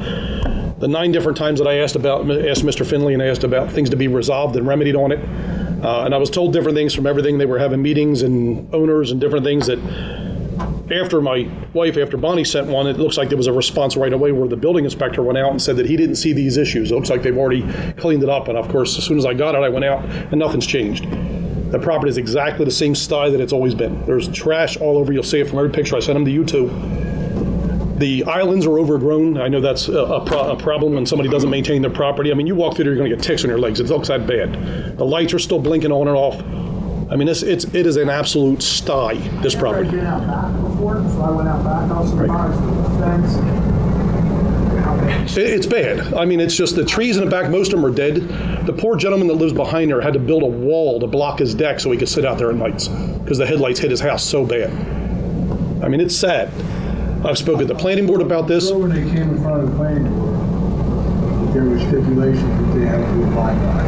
the 9 different times that I asked Mr. Finley and I asked about things to be resolved and remedied on it. And I was told different things from everything. They were having meetings and owners and different things that after my wife, after Bonnie sent one, it looks like there was a response right away where the building inspector went out and said that he didn't see these issues. It looks like they've already cleaned it up. And of course, as soon as I got it, I went out and nothing's changed. The property is exactly the same style that it's always been. There's trash all over. You'll see it from every picture. I sent them to you too. The islands are overgrown. I know that's a problem when somebody doesn't maintain their property. I mean, you walk through there, you're going to get ticks on your legs. It looks that bad. The lights are still blinking on and off. I mean, it is an absolute sty, this property. I've been out back before, so I went out back. I was surprised at the fence. It's bad. I mean, it's just the trees in the back, most of them are dead. The poor gentleman that lives behind there had to build a wall to block his deck so he could sit out there at nights because the headlights hit his house so bad. I mean, it's sad. I've spoken to the planning board about this. When they came in front of the planning board, there were stipulations that they had to abide by.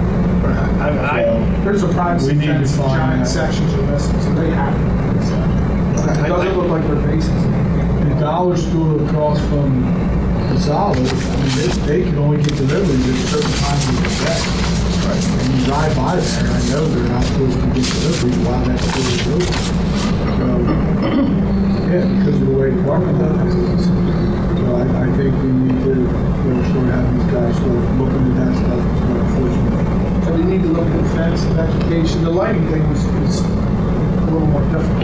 There's a privacy fence, giant sections of this, so they have to. It doesn't look like they're bases. The dollar store across from Gonzalez, I mean, they can only get deliveries at certain times of the day. Right. And you drive by there, and I know they're not supposed to get deliveries while that's still open. So, yeah, because of the way the department does it. So I think we need to start having these guys start looking at that stuff and start enforcing it. So we need to look at the fence, the vegetation. The lighting thing is a little more difficult.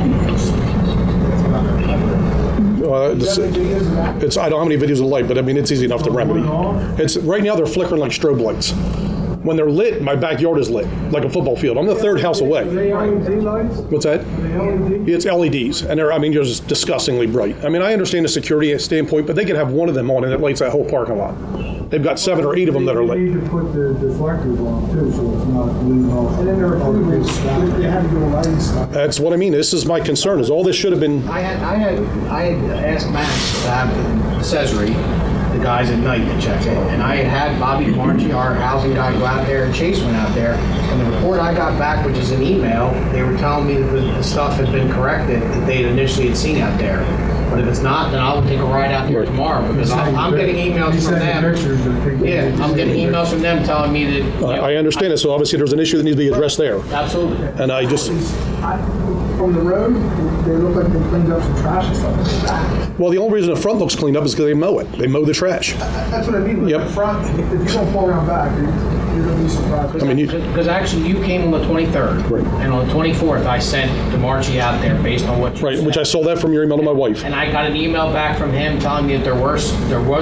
I don't have any videos of the light, but I mean, it's easy enough to remedy. It's right now they're flickering like strobe lights. When they're lit, my backyard is lit like a football field. I'm the third house away. Are they LED lights? What's that? It's LEDs, and they're just disgustingly bright. I mean, I understand the security standpoint, but they could have one of them on and it lights that whole parking lot. They've got 7 or 8 of them that are lit. You need to put the deflectors on too, so it's not losing off. And then there are improvements. They had to do a lighting stuff. That's what I mean. This is my concern. Is all this should have been. I had asked Max to have Cesare, the guys at night, to check it, and I had Bobby Marchi, our housing guy, go out there, and Chase went out there. And the report I got back, which is an email, they were telling me that the stuff had been corrected that they initially had seen out there. But if it's not, then I'll take a ride out there tomorrow because I'm getting emails from them. Yeah, I'm getting emails from them telling me that. I understand it. So obviously there's an issue that needs to be addressed there. Absolutely. And I just. From the road, they look like they cleaned up some trash and stuff like that. Well, the only reason the front looks cleaned up is because they mow it. They mow the trash. That's what I mean. Like the front, if you don't pull around back, you're going to be surprised. I mean, because actually you came on the 23rd, right. And on the 24th I sent DeMarchi out there based on what you right, said. Which I saw that from your email to my wife. And I got an email back from him telling me that there was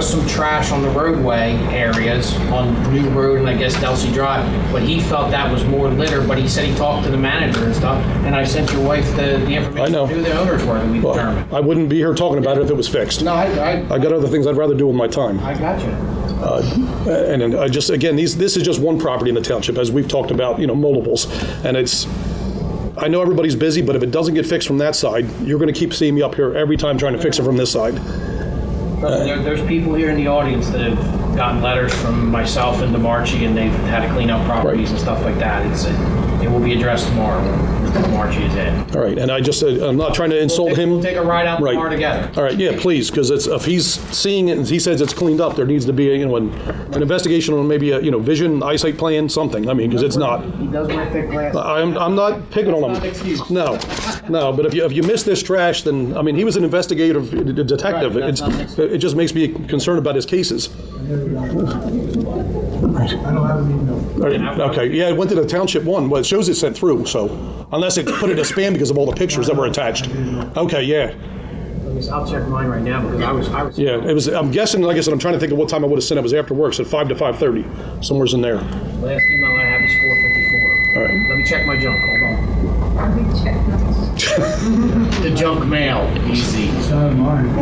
some trash on the roadway areas on New Road and I guess Delsey Drive, but he felt that was more litter. But he said he talked to the manager and stuff, and I sent your wife the information. I know who the owners were that we determined. I wouldn't be here talking about it if it was fixed. No, I got other things I'd rather do with my time. I got you. And I just, again, this is just one property in the township, as we've talked about, multiples. And I know everybody's busy, but if it doesn't get fixed from that side, you're going to keep seeing me up here every time trying to fix it from this side. There's people here in the audience that have gotten letters from myself and DeMarchi, and they've had to clean up properties and stuff like that. It will be addressed tomorrow when Mr. DeMarchi is in. All right, and I'm not trying to insult him. We'll take a ride out tomorrow together. All right, yeah, please, because if he's seeing it and he says it's cleaned up, there needs to be an investigation on maybe a vision, eyesight plan, something. I mean, because it's not. He does wear thick glasses. I'm not picking on him. No, but if you miss this trash, then I mean, he was an investigative detective. Right, it just makes me concerned about his cases. I don't have an email. Okay, yeah, it went to the Township one. Well, it shows it sent through, so unless it put it in spam because of all the pictures that were attached. Okay, yeah. guess I'll check mine right now because I was. Yeah, it was. I'm guessing. Like I said, I'm trying to think of what time I would have sent it. It was after work, so 5 to 5:30, somewhere's in there. Last email I have is 4:54. All right. Let me check my junk. Hold on. The junk mail. Easy. It's not mine.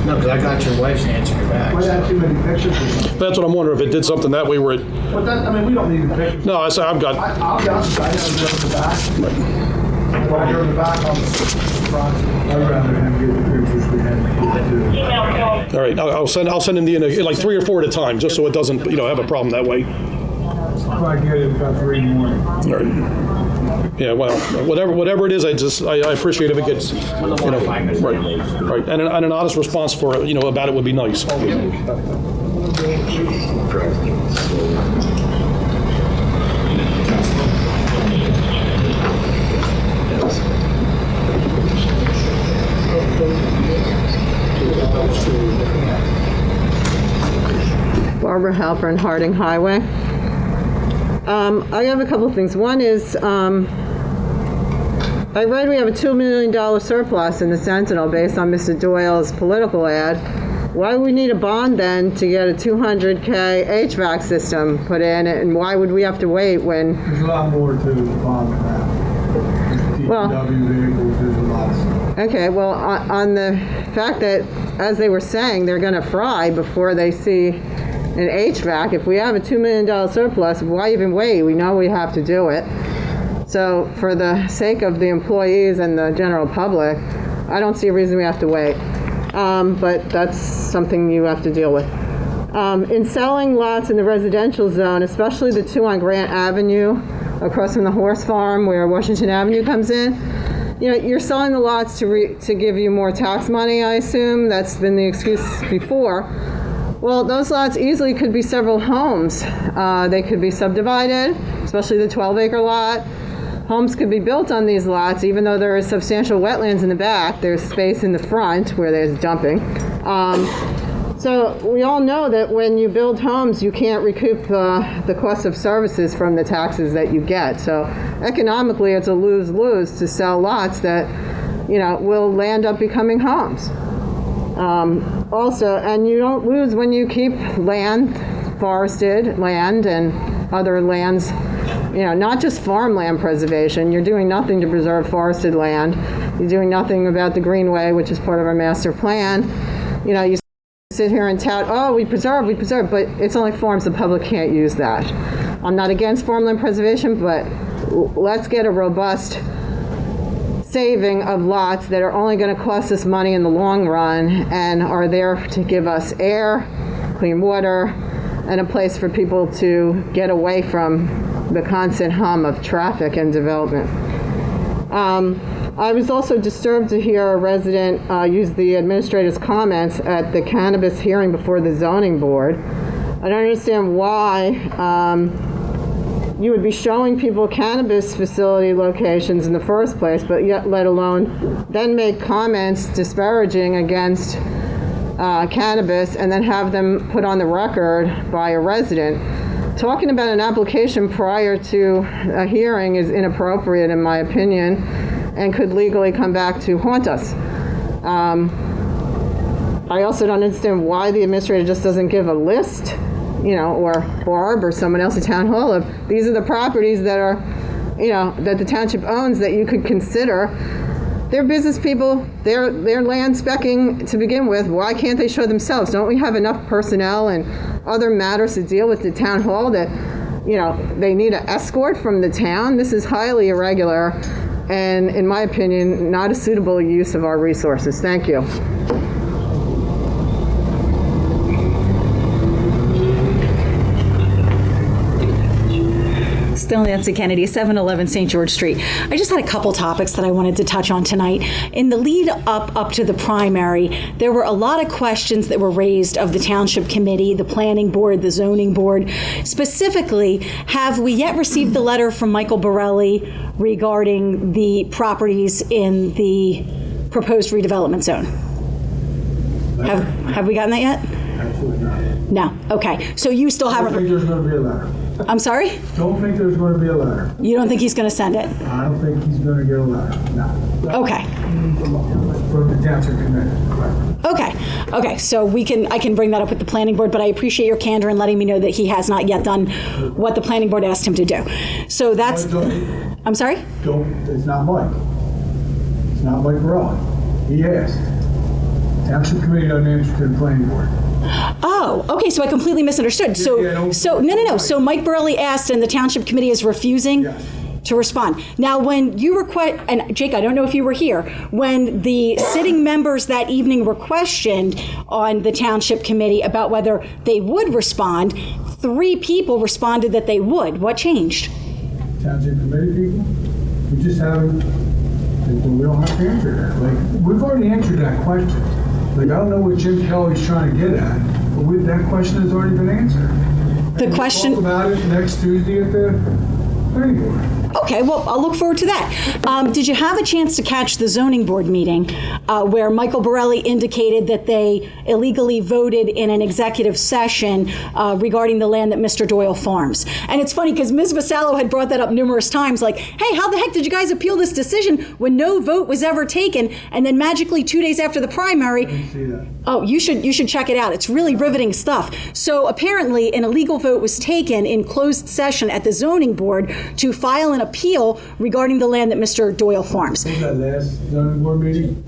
No, because I got your wife's answer back. Why not too many pictures? That's what I'm wondering, if it did something that way where it. But that, I mean, we don't need the pictures. No, I said I've got. I'll be honest, I never drove the back. When I drove the back on the front, I'd rather him get the pictures we had to do. All right, I'll send him like 3 or 4 at a time, just so it doesn't have a problem that way. If I get it about 3 in the morning. All right. Yeah, well, whatever it is, I appreciate if it gets, right, and an honest response for about it would be nice. Barbara Halpern, Harding Highway. I have a couple of things. One is, I read we have a $2 million surplus in the Sentinel based on Mr. Doyle's political ad. Why would we need a bond then to get a $200K HVAC system put in, and why would we have to wait when... There's a lot more to the bond than that. Well, vehicles, there's a lot of stuff. Okay, well, on the fact that, as they were saying, they're going to fry before they see an HVAC, if we have a $2 million surplus, why even wait? We know we have to do it. So for the sake of the employees and the general public, I don't see a reason we have to wait. But that's something you have to deal with. In selling lots in the residential zone, especially the 2 on Grant Avenue, across from the horse farm where Washington Avenue comes in, you're selling the lots to give you more tax money, I assume. That's been the excuse before. Well, those lots easily could be several homes. They could be subdivided, especially the 12-acre lot. Homes could be built on these lots, even though there is substantial wetlands in the back. There's space in the front where there's dumping. So we all know that when you build homes, you can't recoup the cost of services from the taxes that you get. So economically, it's a lose-lose to sell lots that, will land up becoming homes. Also, and you don't lose when you keep land, forested land, and other lands, not just farmland preservation. You're doing nothing to preserve forested land. You're doing nothing about the greenway, which is part of our master plan. You sit here and tout, oh, we preserve, but it's only farms. The public can't use that. I'm not against farmland preservation, but let's get a robust saving of lots that are only going to cost us money in the long run and are there to give us air, clean water, and a place for people to get away from the constant hum of traffic and development. I was also disturbed to hear a resident use the administrator's comments at the cannabis hearing before the zoning board. I don't understand why you would be showing people cannabis facility locations in the first place, but yet let alone then make comments disparaging against cannabis and then have them put on the record by a resident. Talking about an application prior to a hearing is inappropriate in my opinion and could legally come back to haunt us. I also don't understand why the administrator just doesn't give a list, or Barb or someone else at Town Hall of these are the properties that are, that the township owns that you could consider. They're business people, they're land specking to begin with. Why can't they show themselves? Don't we have enough personnel and other matters to deal with the Town Hall that, they need an escort from the town? This is highly irregular and, in my opinion, not a suitable use of our resources. Thank you. Still Nancy Kennedy, 711 St. George Street. I just had a couple topics that I wanted to touch on tonight. In the lead up to the primary, there were a lot of questions that were raised of the Township Committee, the Planning Board, the Zoning Board. Specifically, have we yet received the letter from Michael Borelli regarding the properties in the proposed redevelopment zone? Have we gotten that yet? Absolutely not. No. Okay. So you still I don't think haven't. there's going to be a letter. I'm sorry? Don't think there's going to be a letter. You don't think he's going to send it? I don't think he's going to get a letter. No. Okay. From the Township Committee. Right. Okay. So I can bring that up with the planning board, but I appreciate your candor in letting me know that he has not yet done what the planning board asked him to do. So that's. I'm sorry? It's not Mike. It's not Mike Bellone. He asked. Township Committee doesn't answer to the planning board. Oh, okay. So I completely misunderstood. No. So Mike Burley asked, and the Township Committee is refusing to respond. Now, when you request, and Jake, I don't know if you were here, when the sitting members that evening were questioned on the Township Committee about whether they would respond, 3 people responded that they would. What changed? Township Committee people, we just haven't. We don't have to answer that. Like, we've already answered that question. Like, I don't know what Jim Kelly's trying to get at, but that question has already been answered. The question. We'll talk about it next Tuesday at the planning board. Okay, well, I'll look forward to that. Did you have a chance to catch the zoning board meeting where Michael Borelli indicated that they illegally voted in an executive session regarding the land that Mr. Doyle farms? And it's funny because Ms. Vasallo had brought that up numerous times, like, hey, how the heck did you guys appeal this decision when no vote was ever taken? And then magically 2 days after the primary, I didn't see that. oh, you should check it out. It's really riveting stuff. So apparently an illegal vote was taken in closed session at the zoning board to file an appeal regarding the land that Mr. Doyle farms. Was that last zoning board meeting?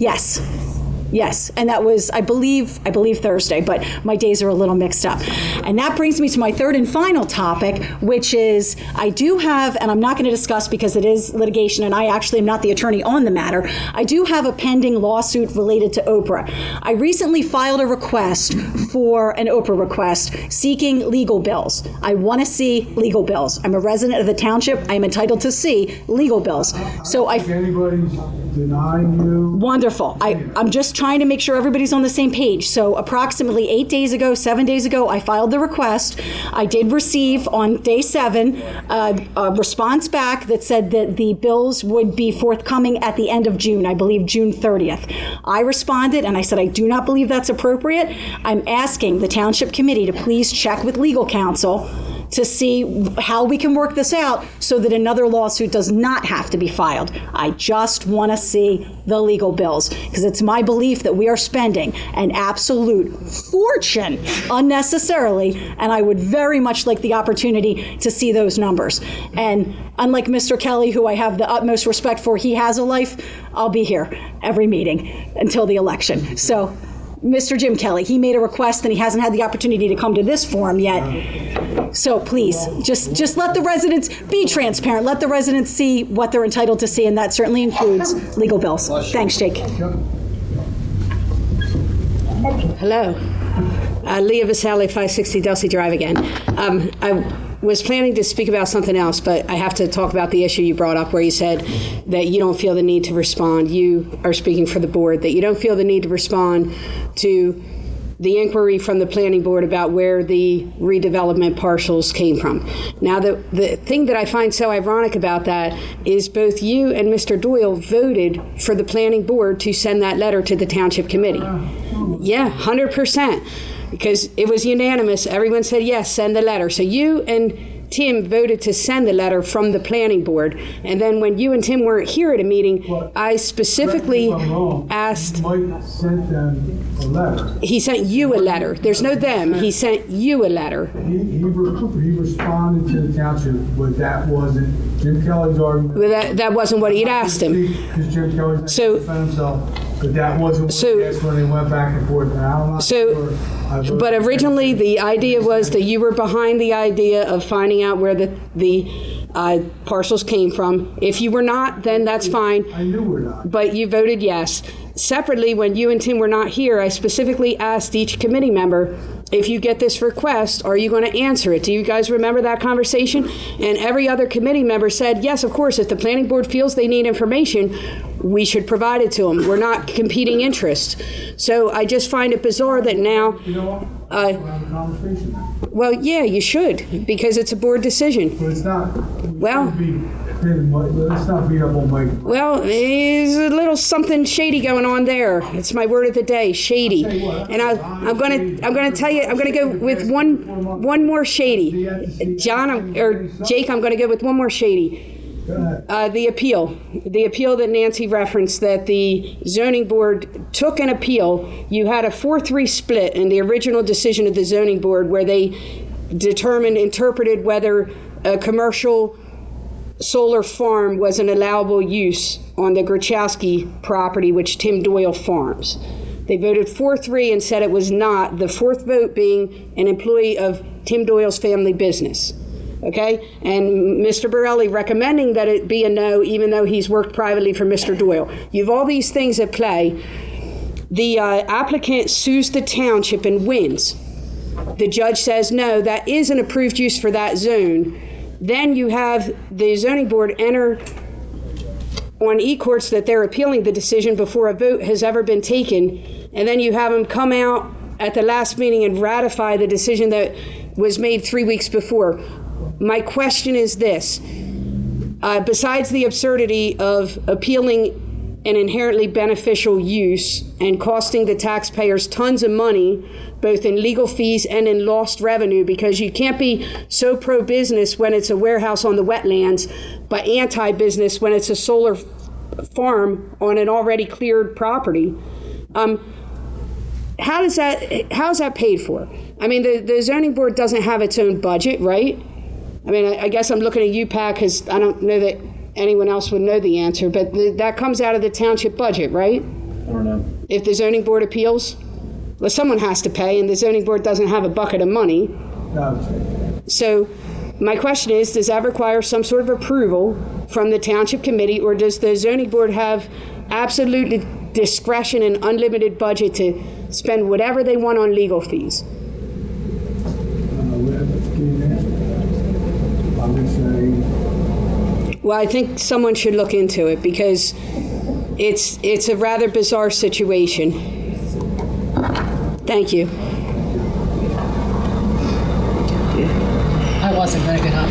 Yes, and that was, I believe Thursday, but my days are a little mixed up. And that brings me to my third and final topic, which is I do have, and I'm not going to discuss because it is litigation, and I actually am not the attorney on the matter, I do have a pending lawsuit related to Oprah. I recently filed a request for an Oprah request seeking legal bills. I want to see legal bills. I'm a resident of the township. I am entitled to see legal bills. So I don't think anybody's denying you. Wonderful. I'm just trying to make sure everybody's on the same page. So approximately 7 days ago, I filed the request. I did receive on day 7 a response back that said that the bills would be forthcoming at the end of June, I believe June 30th. I responded and I said, I do not believe that's appropriate. I'm asking the Township Committee to please check with legal counsel to see how we can work this out so that another lawsuit does not have to be filed. I just want to see the legal bills because it's my belief that we are spending an absolute fortune unnecessarily, and I would very much like the opportunity to see those numbers. And unlike Mr. Kelly, who I have the utmost respect for, he has a life, I'll be here every meeting until the election. So Mr. Jim Kelly, he made a request and he hasn't had the opportunity to come to this forum yet. So please, just let the residents be transparent. Let the residents see what they're entitled to see, and that certainly includes legal bills. Thanks, Jake. Hello. Leah Vasali, 560 Delsey Drive again. I was planning to speak about something else, but I have to talk about the issue you brought up where you said that you don't feel the need to respond. You are speaking for the board, that you don't feel the need to respond to the inquiry from the planning board about where the redevelopment parcels came from. Now, the thing that I find so ironic about that is both you and Mr. Doyle voted for the planning board to send that letter to the Township Committee. Yeah, 100%. Because it was unanimous. Everyone said, yes, send the letter. So you and Tim voted to send the letter from the planning board. And then when you and Tim weren't here at a meeting, I specifically asked. Mike sent them a letter. He sent you a letter. There's no them. He sent you a letter. He responded to the township, but that wasn't Jim Kelly's argument. Well, that wasn't what he'd asked him. Because Jim Kelly defended himself, but that wasn't what he asked when they went back and forth. But originally the idea was that you were behind the idea of finding out where the parcels came from. If you were not, then that's fine. I knew we're not. But you voted yes. Separately, when you and Tim were not here, I specifically asked each committee member, if you get this request, are you going to answer it? Do you guys remember that conversation? And every other committee member said, yes, of course, if the planning board feels they need information, we should provide it to them. We're not competing interests. So I just find it bizarre that now... You know what? We'll have a conversation. Well, yeah, you should, because it's a board decision. But it's not. Well... David, let's not beat up on Mike. Well, there's a little something shady going on there. It's my word of the day, shady. And I'm gonna tell you, I'm gonna go with one more shady. John or Jake, I'm gonna go with one more shady. The appeal that Nancy referenced, that the zoning board took an appeal. You had a 4-3 split in the original decision of the zoning board where they interpreted whether a commercial solar farm was an allowable use on the Grachowski property, which Tim Doyle farms. They voted 4-3 and said it was not, the fourth vote being an employee of Tim Doyle's family business. Okay? And Mr. Borelli recommending that it be a no, even though he's worked privately for Mr. Doyle. You have all these things at play. The applicant sues the township and wins. The judge says, no, that is an approved use for that zone. Then you have the zoning board enter on e-courts that they're appealing the decision before a vote has ever been taken. And then you have them come out at the last meeting and ratify the decision that was made 3 weeks before. My question is this. Besides the absurdity of appealing an inherently beneficial use and costing the taxpayers tons of money, both in legal fees and in lost revenue, because you can't be so pro-business when it's a warehouse on the wetlands, but anti-business when it's a solar farm on an already cleared property. How is that paid for? I mean, the zoning board doesn't have its own budget, right? I mean, I guess I'm looking at you, Pat, because I don't know that anyone else would know the answer, but that comes out of the township budget, right? I don't know. If the zoning board appeals? Well, someone has to pay, and the zoning board doesn't have a bucket of money. So my question is, does that require some sort of approval from the Township Committee, or does the zoning board have absolute discretion and unlimited budget to spend whatever they want on legal fees? Well, I think someone should look into it because it's a rather bizarre situation. Thank you. I wasn't going to get up.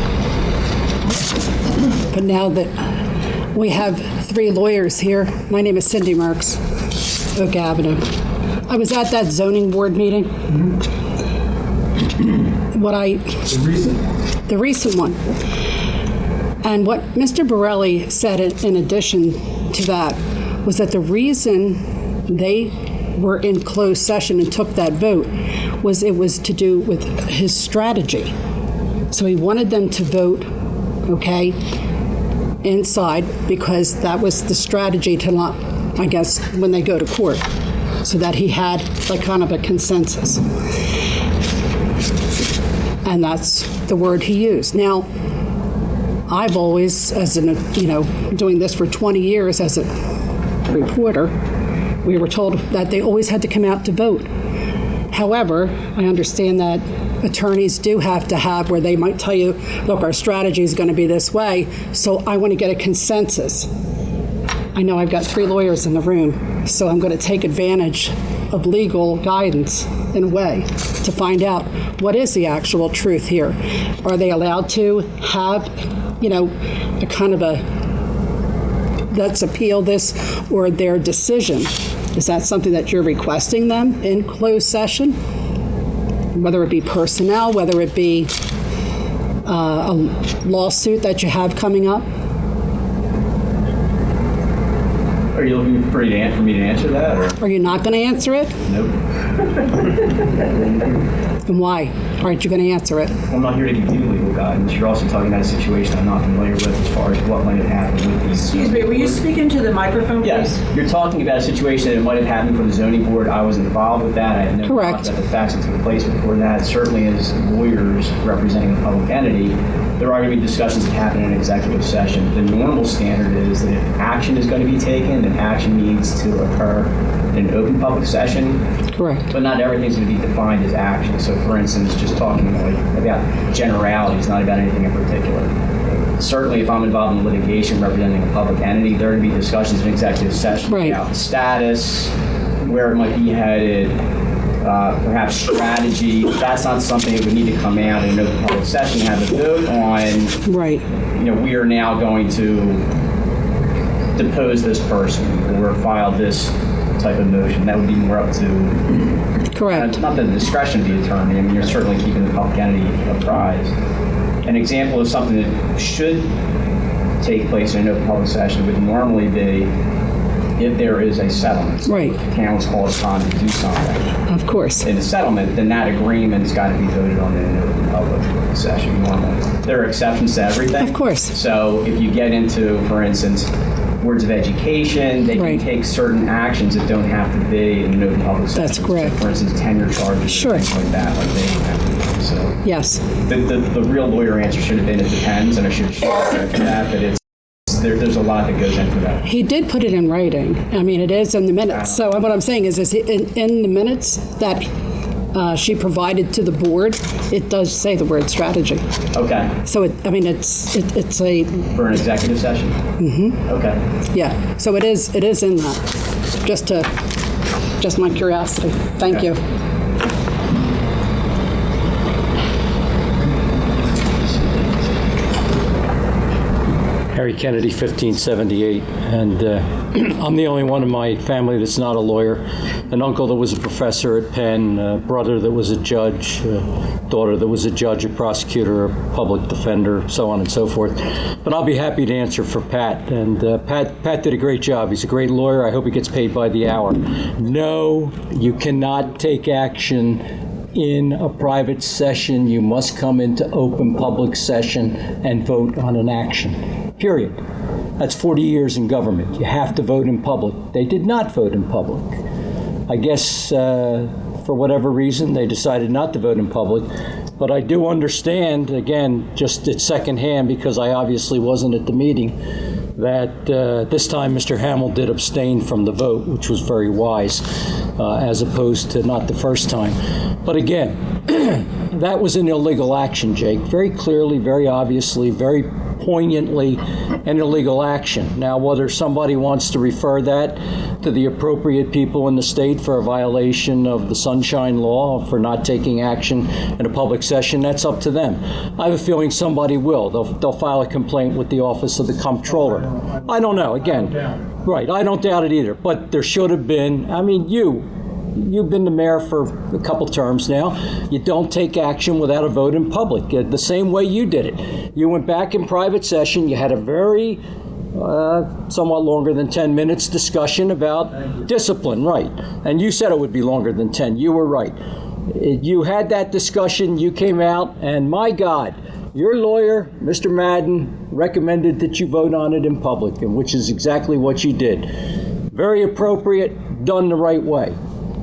But now that we have 3 lawyers here, my name is Cindy Merckx, Oak Avenue. I was at that zoning board meeting. The recent one. And what Mr. Borelli said in addition to that was that the reason they were in closed session and took that vote was it was to do with his strategy. So he wanted them to vote, okay, inside because that was the strategy to not, I guess, when they go to court, so that he had like kind of a consensus. And that's the word he used. Now, I've always, doing this for 20 years as a reporter, we were told that they always had to come out to vote. However, I understand that attorneys do have to have where they might tell you, look, our strategy is going to be this way, so I want to get a consensus. I know I've got 3 lawyers in the room, so I'm going to take advantage of legal guidance in a way to find out what is the actual truth here. Are they allowed to have, a kind of let's appeal this, or their decision? Is that something that you're requesting them in closed session? Whether it be personnel, whether it be a lawsuit that you have coming up? Are you looking for me to answer that? Or? Are you not going to answer it? Nope. And why aren't you going to answer it? I'm not here to give you legal guidance. You're also talking about a situation I'm not familiar with as far as what might have happened with these. Excuse me, will you speak into the microphone, please? Yes. You're talking about a situation that might have happened for the zoning board. I was involved with that. I have no knowledge about the facts that took place before that. Certainly as lawyers representing a public entity, there are going to be discussions that happen in an executive session. The normal standard is that if action is going to be taken, then action needs to occur in an open public session. Correct. But not everything's going to be defined as action. So for instance, just talking about generalities, not about anything in particular. Certainly if I'm involved in litigation representing a public entity, there are going to be discussions in executive session about the status, where it might be headed, perhaps strategy. That's not something that would need to come out in an open public session, have a vote on. Right. We are now going to depose this person or file this type of motion. That would be more up to, correct, not the discretion of the attorney. I mean, you're certainly keeping the public entity apprised. An example of something that should take place in an open public session would normally be if there is a settlement. Right. The town's called upon to do something. Of course. In a settlement, then that agreement's got to be voted on in an open public session normally. There are exceptions to everything. Of course. So if you get into, for instance, words of education, they can take certain actions that don't have to be in an open public session. That's correct. So for instance, tenure charges, sure, things like that, like they don't have to be. So yes. The real lawyer answer should have been it depends, and I should have shared for that, but there's a lot that goes into that. He did put it in writing. I mean, it is in the minutes. So what I'm saying is in the minutes that she provided to the board, it does say the word strategy. Okay. So it's a for an executive session. Mm-hmm. Okay. Yeah. So it is in that. Just my curiosity. Thank you. Harry Kennedy, 1578, and I'm the only one in my family that's not a lawyer. An uncle that was a professor at Penn, a brother that was a judge, a daughter that was a judge, a prosecutor, a public defender, so on and so forth. But I'll be happy to answer for Pat, and Pat did a great job. He's a great lawyer. I hope he gets paid by the hour. No, you cannot take action in a private session. You must come into open public session and vote on an action. Period. That's 40 years in government. You have to vote in public. They did not vote in public. I guess for whatever reason, they decided not to vote in public. But I do understand, again, just at secondhand, because I obviously wasn't at the meeting, that this time Mr. Hamill did abstain from the vote, which was very wise, as opposed to not the first time. But again, that was an illegal action, Jake. Very clearly, very obviously, very poignantly an illegal action. Now, whether somebody wants to refer that to the appropriate people in the state for a violation of the Sunshine Law, for not taking action in a public session, that's up to them. I have a feeling somebody will. They'll file a complaint with the Office of the Comptroller. I don't know. Again, right, I don't doubt it either. But there should have been, I mean, You've been the mayor for a couple terms now. You don't take action without a vote in public, the same way you did it. You went back in private session. You had a very, somewhat longer than 10 minutes discussion about discipline, right? And you said it would be longer than 10. You were right. You had that discussion. You came out, and my God, your lawyer, Mr. Madden, recommended that you vote on it in public, and which is exactly what you did. Very appropriate, done the right way.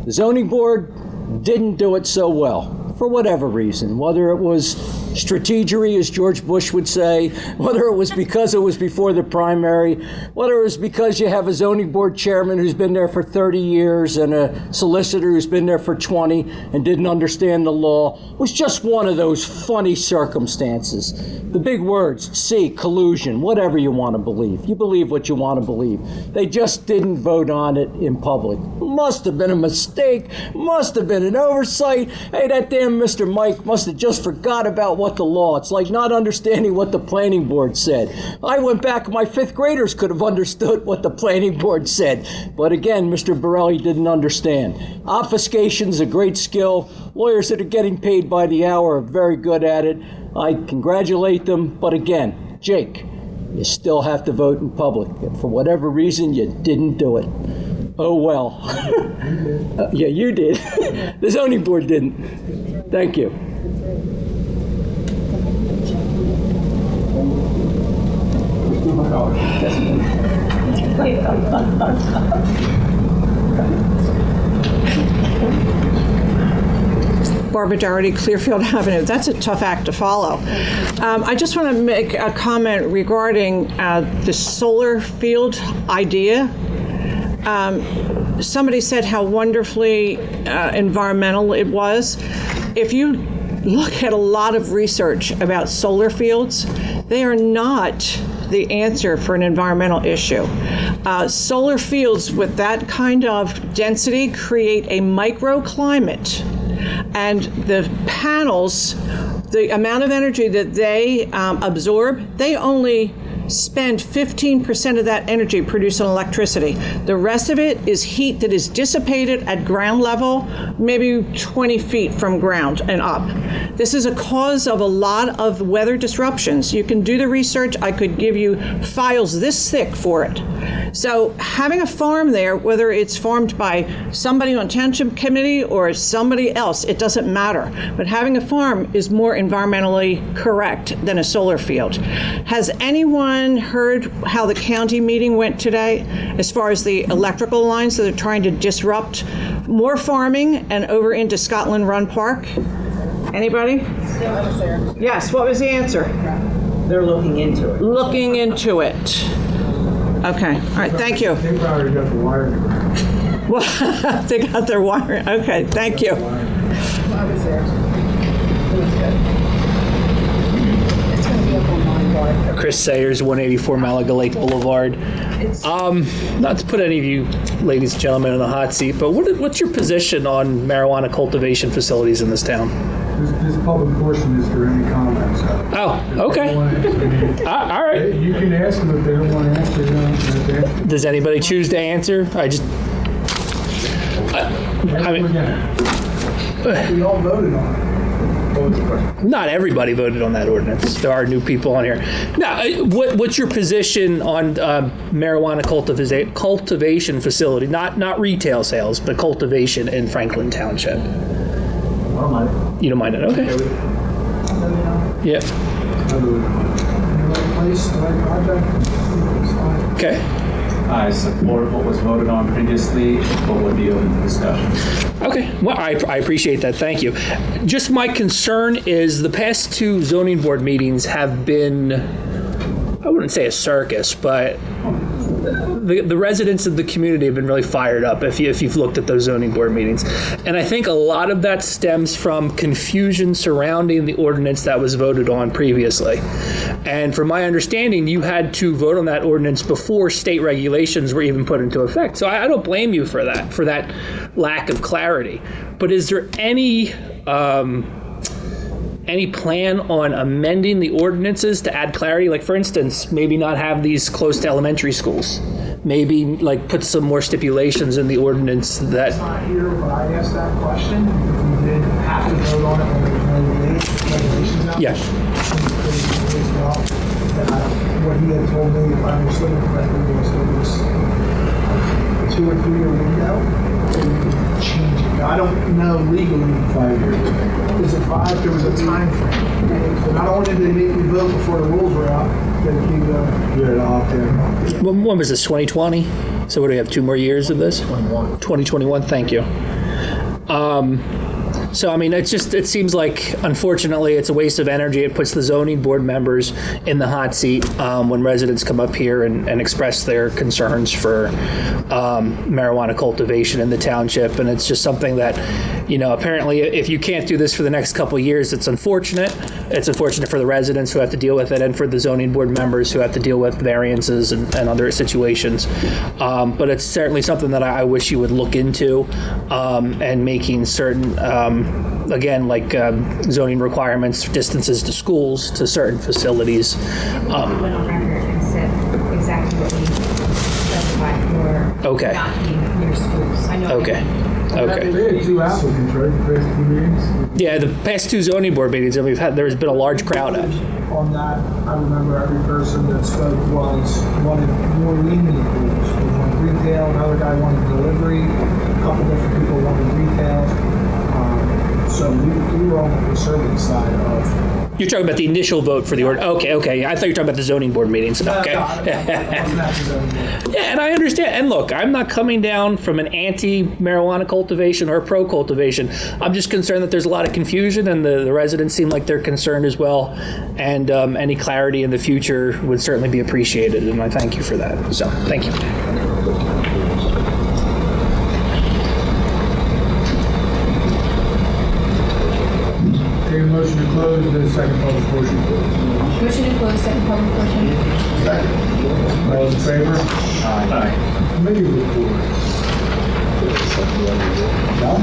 The zoning board didn't do it so well, for whatever reason, whether it was strategery, as George Bush would say, whether it was because it was before the primary, whether it was because you have a zoning board chairman who's been there for 30 years and a solicitor who's been there for 20 and didn't understand the law. It was just one of those funny circumstances. The big words, collusion, whatever you want to believe. You believe what you want to believe. They just didn't vote on it in public. Must have been a mistake, must have been an oversight. Hey, that damn Mr. Mike must have just forgot about what the law. It's like not understanding what the planning board said. I went back, my fifth graders could have understood what the planning board said. But again, Mr. Borelli didn't understand. Obfuscation's a great skill. Lawyers that are getting paid by the hour are very good at it. I congratulate them. But again, Jake, you still have to vote in public. And for whatever reason, you didn't do it. Oh, well. Yeah, you did. The zoning board didn't. Thank you. Barbara Doherty, Clearfield Avenue. That's a tough act to follow. I just want to make a comment regarding the solar field idea. Somebody said how wonderfully environmental it was. If you look at a lot of research about solar fields, they are not the answer for an environmental issue. Solar fields with that kind of density create a microclimate, and the panels, the amount of energy that they absorb, they only spend 15% of that energy producing electricity. The rest of it is heat that is dissipated at ground level, maybe 20 feet from ground and up. This is a cause of a lot of weather disruptions. You can do the research. I could give you files this thick for it. So having a farm there, whether it's farmed by somebody on Township Committee or somebody else, it doesn't matter. But having a farm is more environmentally correct than a solar field. Has anyone heard how the county meeting went today as far as the electrical lines that are trying to disrupt more farming and over into Scotland Run Park? Anybody? Yes, what was the answer? They're looking into it. Looking into it. Okay, all right, thank you. They probably got the wiring. Well, they got their wiring. Okay, thank you. I was there. It was good. It's going to be up on Mine Bar. Chris Sayers, 184 Malaga Lake Boulevard. Not to put any of you ladies and gentlemen in the hot seat, but what's your position on marijuana cultivation facilities in this town? This public portion is for any comments. Oh, okay. All right. You can ask them if they don't want to answer. You don't have to answer. Does anybody choose to answer? We all voted on it. Not everybody voted on that ordinance. There are new people on here. Now, what's your position on marijuana cultivation facility? Not retail sales, but cultivation in Franklin Township. I don't mind. You don't mind it? Okay. Yeah. Okay. I support what was voted on previously, but would be open to discussion. Okay, well, I appreciate that. Thank you. Just my concern is the past two zoning board meetings have been, I wouldn't say a circus, but the residents of the community have been really fired up if you've looked at those zoning board meetings. And I think a lot of that stems from confusion surrounding the ordinance that was voted on previously. And from my understanding, you had to vote on that ordinance before state regulations were even put into effect. So I don't blame you for that lack of clarity. But is there any plan on amending the ordinances to add clarity? Like, for instance, maybe not have these close to elementary schools. Maybe like put some more stipulations in the ordinance that. It's not here, but I asked that question. If we did have to vote on it when there was no regulations out. Yeah. What he had told me, if I understood it correctly, was there was a 2 or 3 year window, so we could change it. Now, I don't know legally. 5 years. Is it 5? There was a time frame. So not only did they make me vote before the rules were out, they keep going. Off there. When was this? 2020. So what do we have? 2 more years of this? 2021. Thank you. So, I mean, it seems like, unfortunately, it's a waste of energy. It puts the zoning board members in the hot seat when residents come up here and express their concerns for marijuana cultivation in the township. And it's just something that, apparently, if you can't do this for the next couple of years, it's unfortunate. It's unfortunate for the residents who have to deal with it and for the zoning board members who have to deal with variances and other situations. But it's certainly something that I wish you would look into and making certain again, like zoning requirements, distances to schools, to certain facilities. Went on record and said exactly what we specified for Okay. not being near schools. I know. Okay. They had 2 applicants, right? The past 2 meetings? Yeah, the past 2 zoning board meetings that we've had, there's been a large crowd at. On that, I remember every person that spoke wanted more lenient rules. They wanted retail, another guy wanted delivery, a couple different people wanted retail. So we were on the conservative side of. You're talking about the initial vote for the order. Okay. I thought you were talking about the zoning board meetings. Okay. Yeah, and I understand. And look, I'm not coming down from an anti-marijuana cultivation or pro-cultivation. I'm just concerned that there's a lot of confusion, and the residents seem like they're concerned as well. And any clarity in the future would certainly be appreciated, and I thank you for that. So, thank you. Take a motion to close the second public portion. Motion to close second public portion. Second. All those in favor? Aye. Committee reports. John?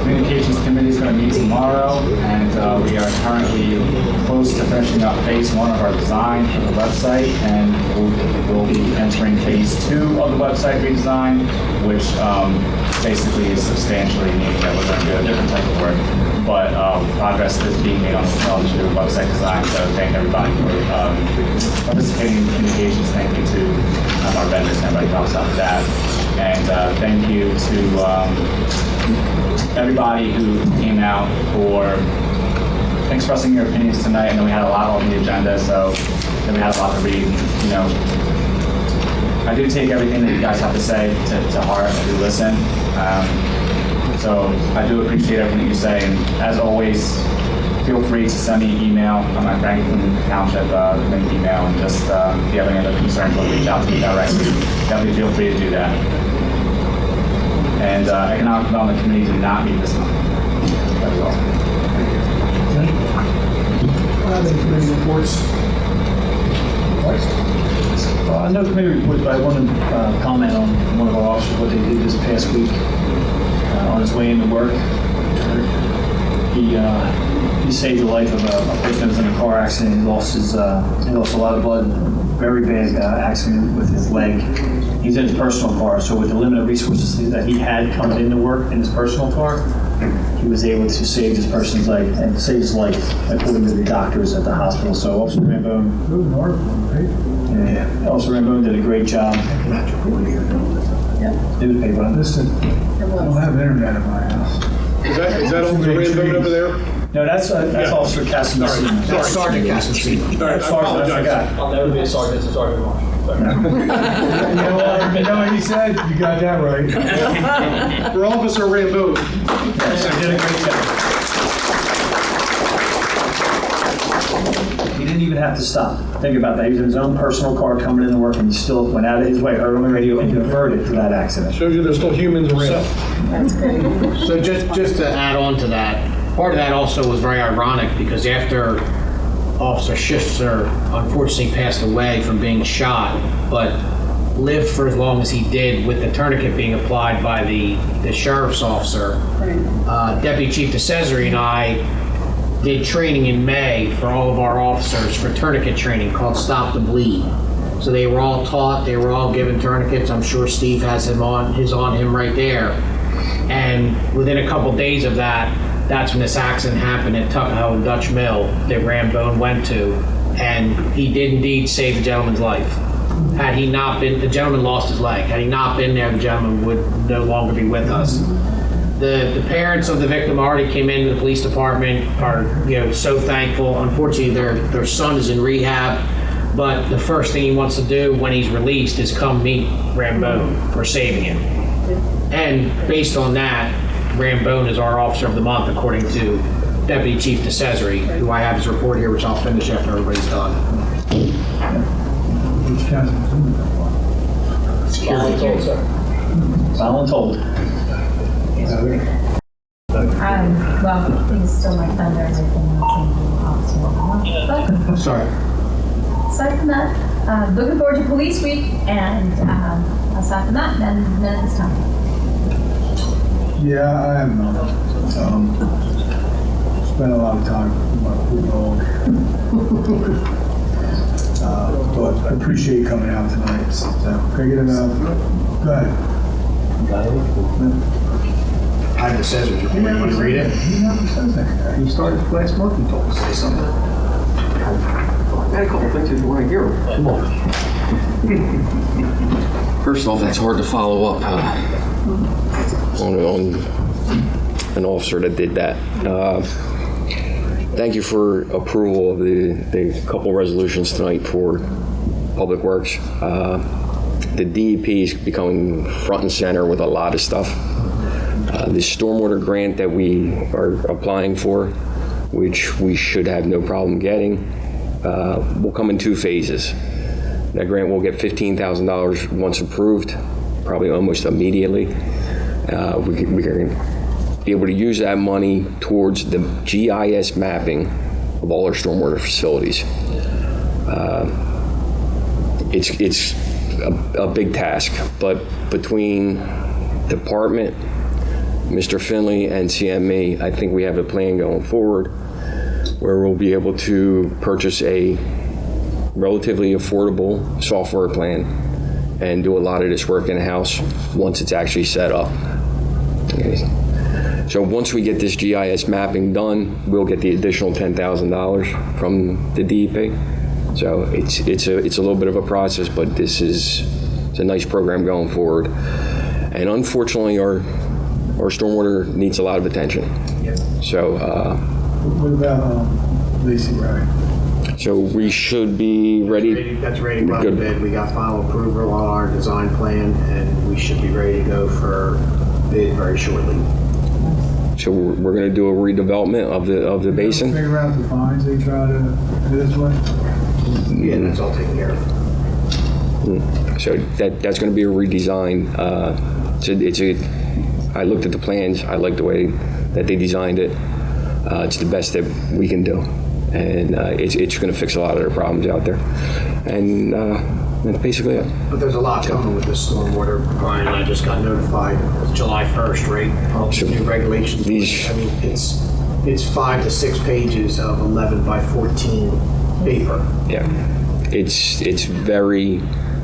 Communications Committee is going to meet tomorrow, and we are currently close to finishing up phase 1 of our design for the website, and we'll be entering phase 2 of the website redesign, which basically is substantially meaning that we're going to do a different type of work. But progress is being made on the website design, so thank everybody for participating in communications. Thank you to our vendors and everybody who helps out with that. And thank you to everybody who came out for expressing your opinions tonight. I know we had a lot on the agenda, so then we had a lot to read. You know, I do take everything that you guys have to say to heart. I do listen. So I do appreciate everything that you say. And as always, feel free to send me an email on my Franklin Township link email. And just if you have any other concerns, reach out to me directly. Definitely feel free to do that. And Economic Development Committee did not meet this month. That is all. Any committee reports? No committee reports, but I want to comment on one of our officers, what they did this past week on his way into work. He saved the life of a person that was in a car accident. He lost a lot of blood. Very bad accident with his leg. He's in his personal car, so with the limited resources that he had coming into work in his personal car, he was able to save this person's life and save his life, according to the doctors at the hospital. So Officer Rambone, Officer Rambone did a great job. Yeah, it was paid well. Listen, I don't have internet in my house. Is that Officer Rambone over there? No, that's Officer Cassidy. That's Sergeant Cassidy. Sergeant, I forgot. I'll never be a sergeant to Sergeant Marshall. You know what he said? You got that right. For Officer Rambone. Yes, he did a great job. He didn't even have to stop. Think about that. He was in his own personal car coming into work, and he still went out of his way, heard on the radio, and diverted for that accident. Shows you there's still humans around. That's great. So just to add on to that, part of that also was very ironic because after Officer Schifter unfortunately passed away from being shot, but lived for as long as he did with the tourniquet being applied by the sheriff's officer. Deputy Chief DeCesare and I did training in May for all of our officers for tourniquet training called Stop the Bleed. So they were all taught, they were all given tourniquets. I'm sure Steve has his on him right there. And within a couple days of that, that's when this accident happened at Tuckahoe and Dutch Mill that Rambone went to, and he did indeed save the gentleman's life. Had he not been, the gentleman lost his leg. Had he not been there, the gentleman would no longer be with us. The parents of the victim already came into the police department, are so thankful. Unfortunately, their son is in rehab, but the first thing he wants to do when he's released is come meet Rambone for saving him. And based on that, Rambone is our Officer of the Month, according to Deputy Chief DeCesare, who I have his report here, which I'll finish after everybody's done. Which county? Voluntold, sir. Voluntold. Well, he's still my thunder and everything else. I'm sorry. Aside from that, looking forward to Police Week, and aside from that, then at this time. Yeah, I have not. Spent a lot of time with my football. But I appreciate you coming out tonight. So, can I get it out? Go ahead. I haven't said it. You want to read it? He never says that. He started last month and told us to say something. I got a couple things if you want to hear. Come on. First off, that's hard to follow up on an officer that did that. Thank you for approval of the couple resolutions tonight for Public Works. The DEP is becoming front and center with a lot of stuff. The stormwater grant that we are applying for, which we should have no problem getting, will come in 2 phases. That grant will get $15,000 once approved, probably almost immediately. We can be able to use that money towards the GIS mapping of all our stormwater facilities. It's a big task, but between department, Mr. Finley, and CME, I think we have a plan going forward where we'll be able to purchase a relatively affordable software plan and do a lot of this work in-house once it's actually set up. Okay. So once we get this GIS mapping done, we'll get the additional $10,000 from the DEP. So it's a little bit of a process, but it's a nice program going forward. And unfortunately, our stormwater needs a lot of attention. Yep. So. What about Lacey Road? So we should be ready. That's ready by the bid. We got final approval on our design plan, and we should be ready to go for bid very shortly. So we're going to do a redevelopment of the basin. Figure out the fines they try to do this way. Yeah, that's all taken care of. So that's going to be a redesign. I looked at the plans. I like the way that they designed it. It's the best that we can do, and it's going to fix a lot of their problems out there. And that's basically it. But there's a lot coming with this stormwater. Brian and I just got notified July 1st, right? All these new regulations. I mean, it's 5 to 6 pages of 11 by 14 paper. Yeah, it's going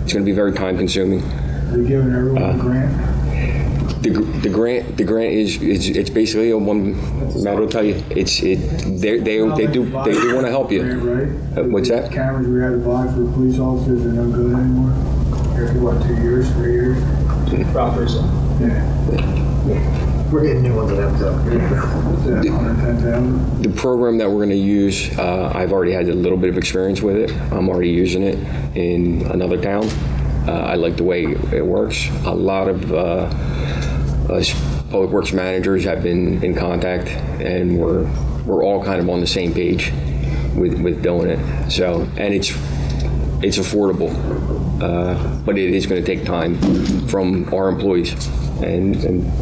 to be very time consuming. Are they giving everyone a grant? The grant is it's basically a one. Matt will tell you they do want to help you. Right? What's that? Cameras we had to buy for police officers are no good anymore. After what, 2 years, 3 years? Properties. Yeah. We're getting new ones at them too. The program that we're going to use, I've already had a little bit of experience with it. I'm already using it in another town. I like the way it works. A lot of public works managers have been in contact, and we're all kind of on the same page with doing it. So, and it's affordable, but it is going to take time from our employees, and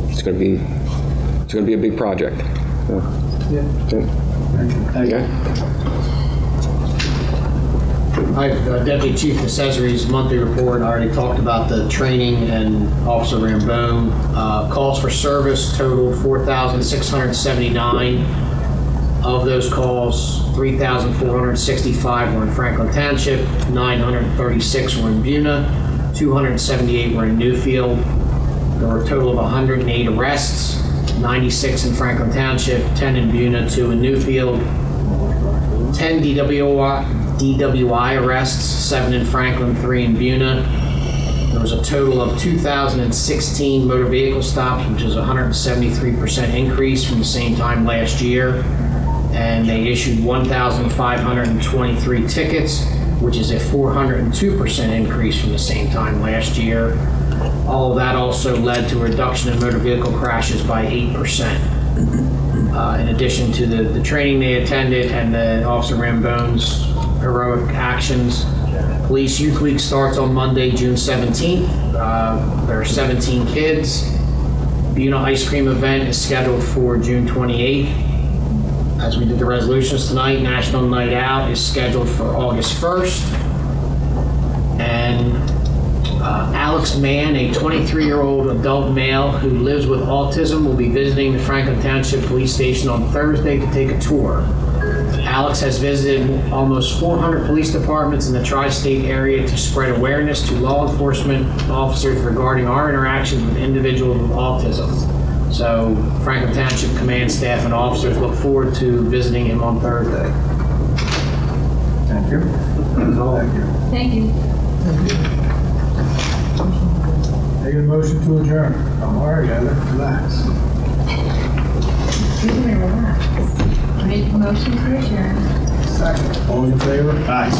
it's going to be a big project. Deputy Chief Accessories monthly report. I already talked about the training and Officer Rambone. Calls for service total 4,679. Of those calls, 3,465 were in Franklin Township, 936 were in Buna, 278 were in Newfield. There were a total of 108 arrests, 96 in Franklin Township, 10 in Buna, 2 in Newfield, 10 DWI arrests, 7 in Franklin, 3 in Buna. There was a total of 2,016 motor vehicle stops, which is a 173% increase from the same time last year. And they issued 1,523 tickets, which is a 402% increase from the same time last year. All of that also led to a reduction in motor vehicle crashes by 8%. In addition to the training they attended and the Officer Rambone's heroic actions, Police Youth Week starts on Monday, June 17th. There are 17 kids. Buna Ice Cream event is scheduled for June 28th. As we did the resolutions tonight, National Night Out is scheduled for August 1st. And Alex Mann, a 23-year-old adult male who lives with autism, will be visiting the Franklin Township Police Station on Thursday to take a tour. Alex has visited almost 400 police departments in the tri-state area to spread awareness to law enforcement officers regarding our interactions with individuals with autism. So Franklin Township command staff and officers look forward to visiting him on Thursday. Thank you. Thank you. Take a motion to adjourn. All right, Heather, relax. You can relax. Make a motion to adjourn. Second. All in favor? Aye.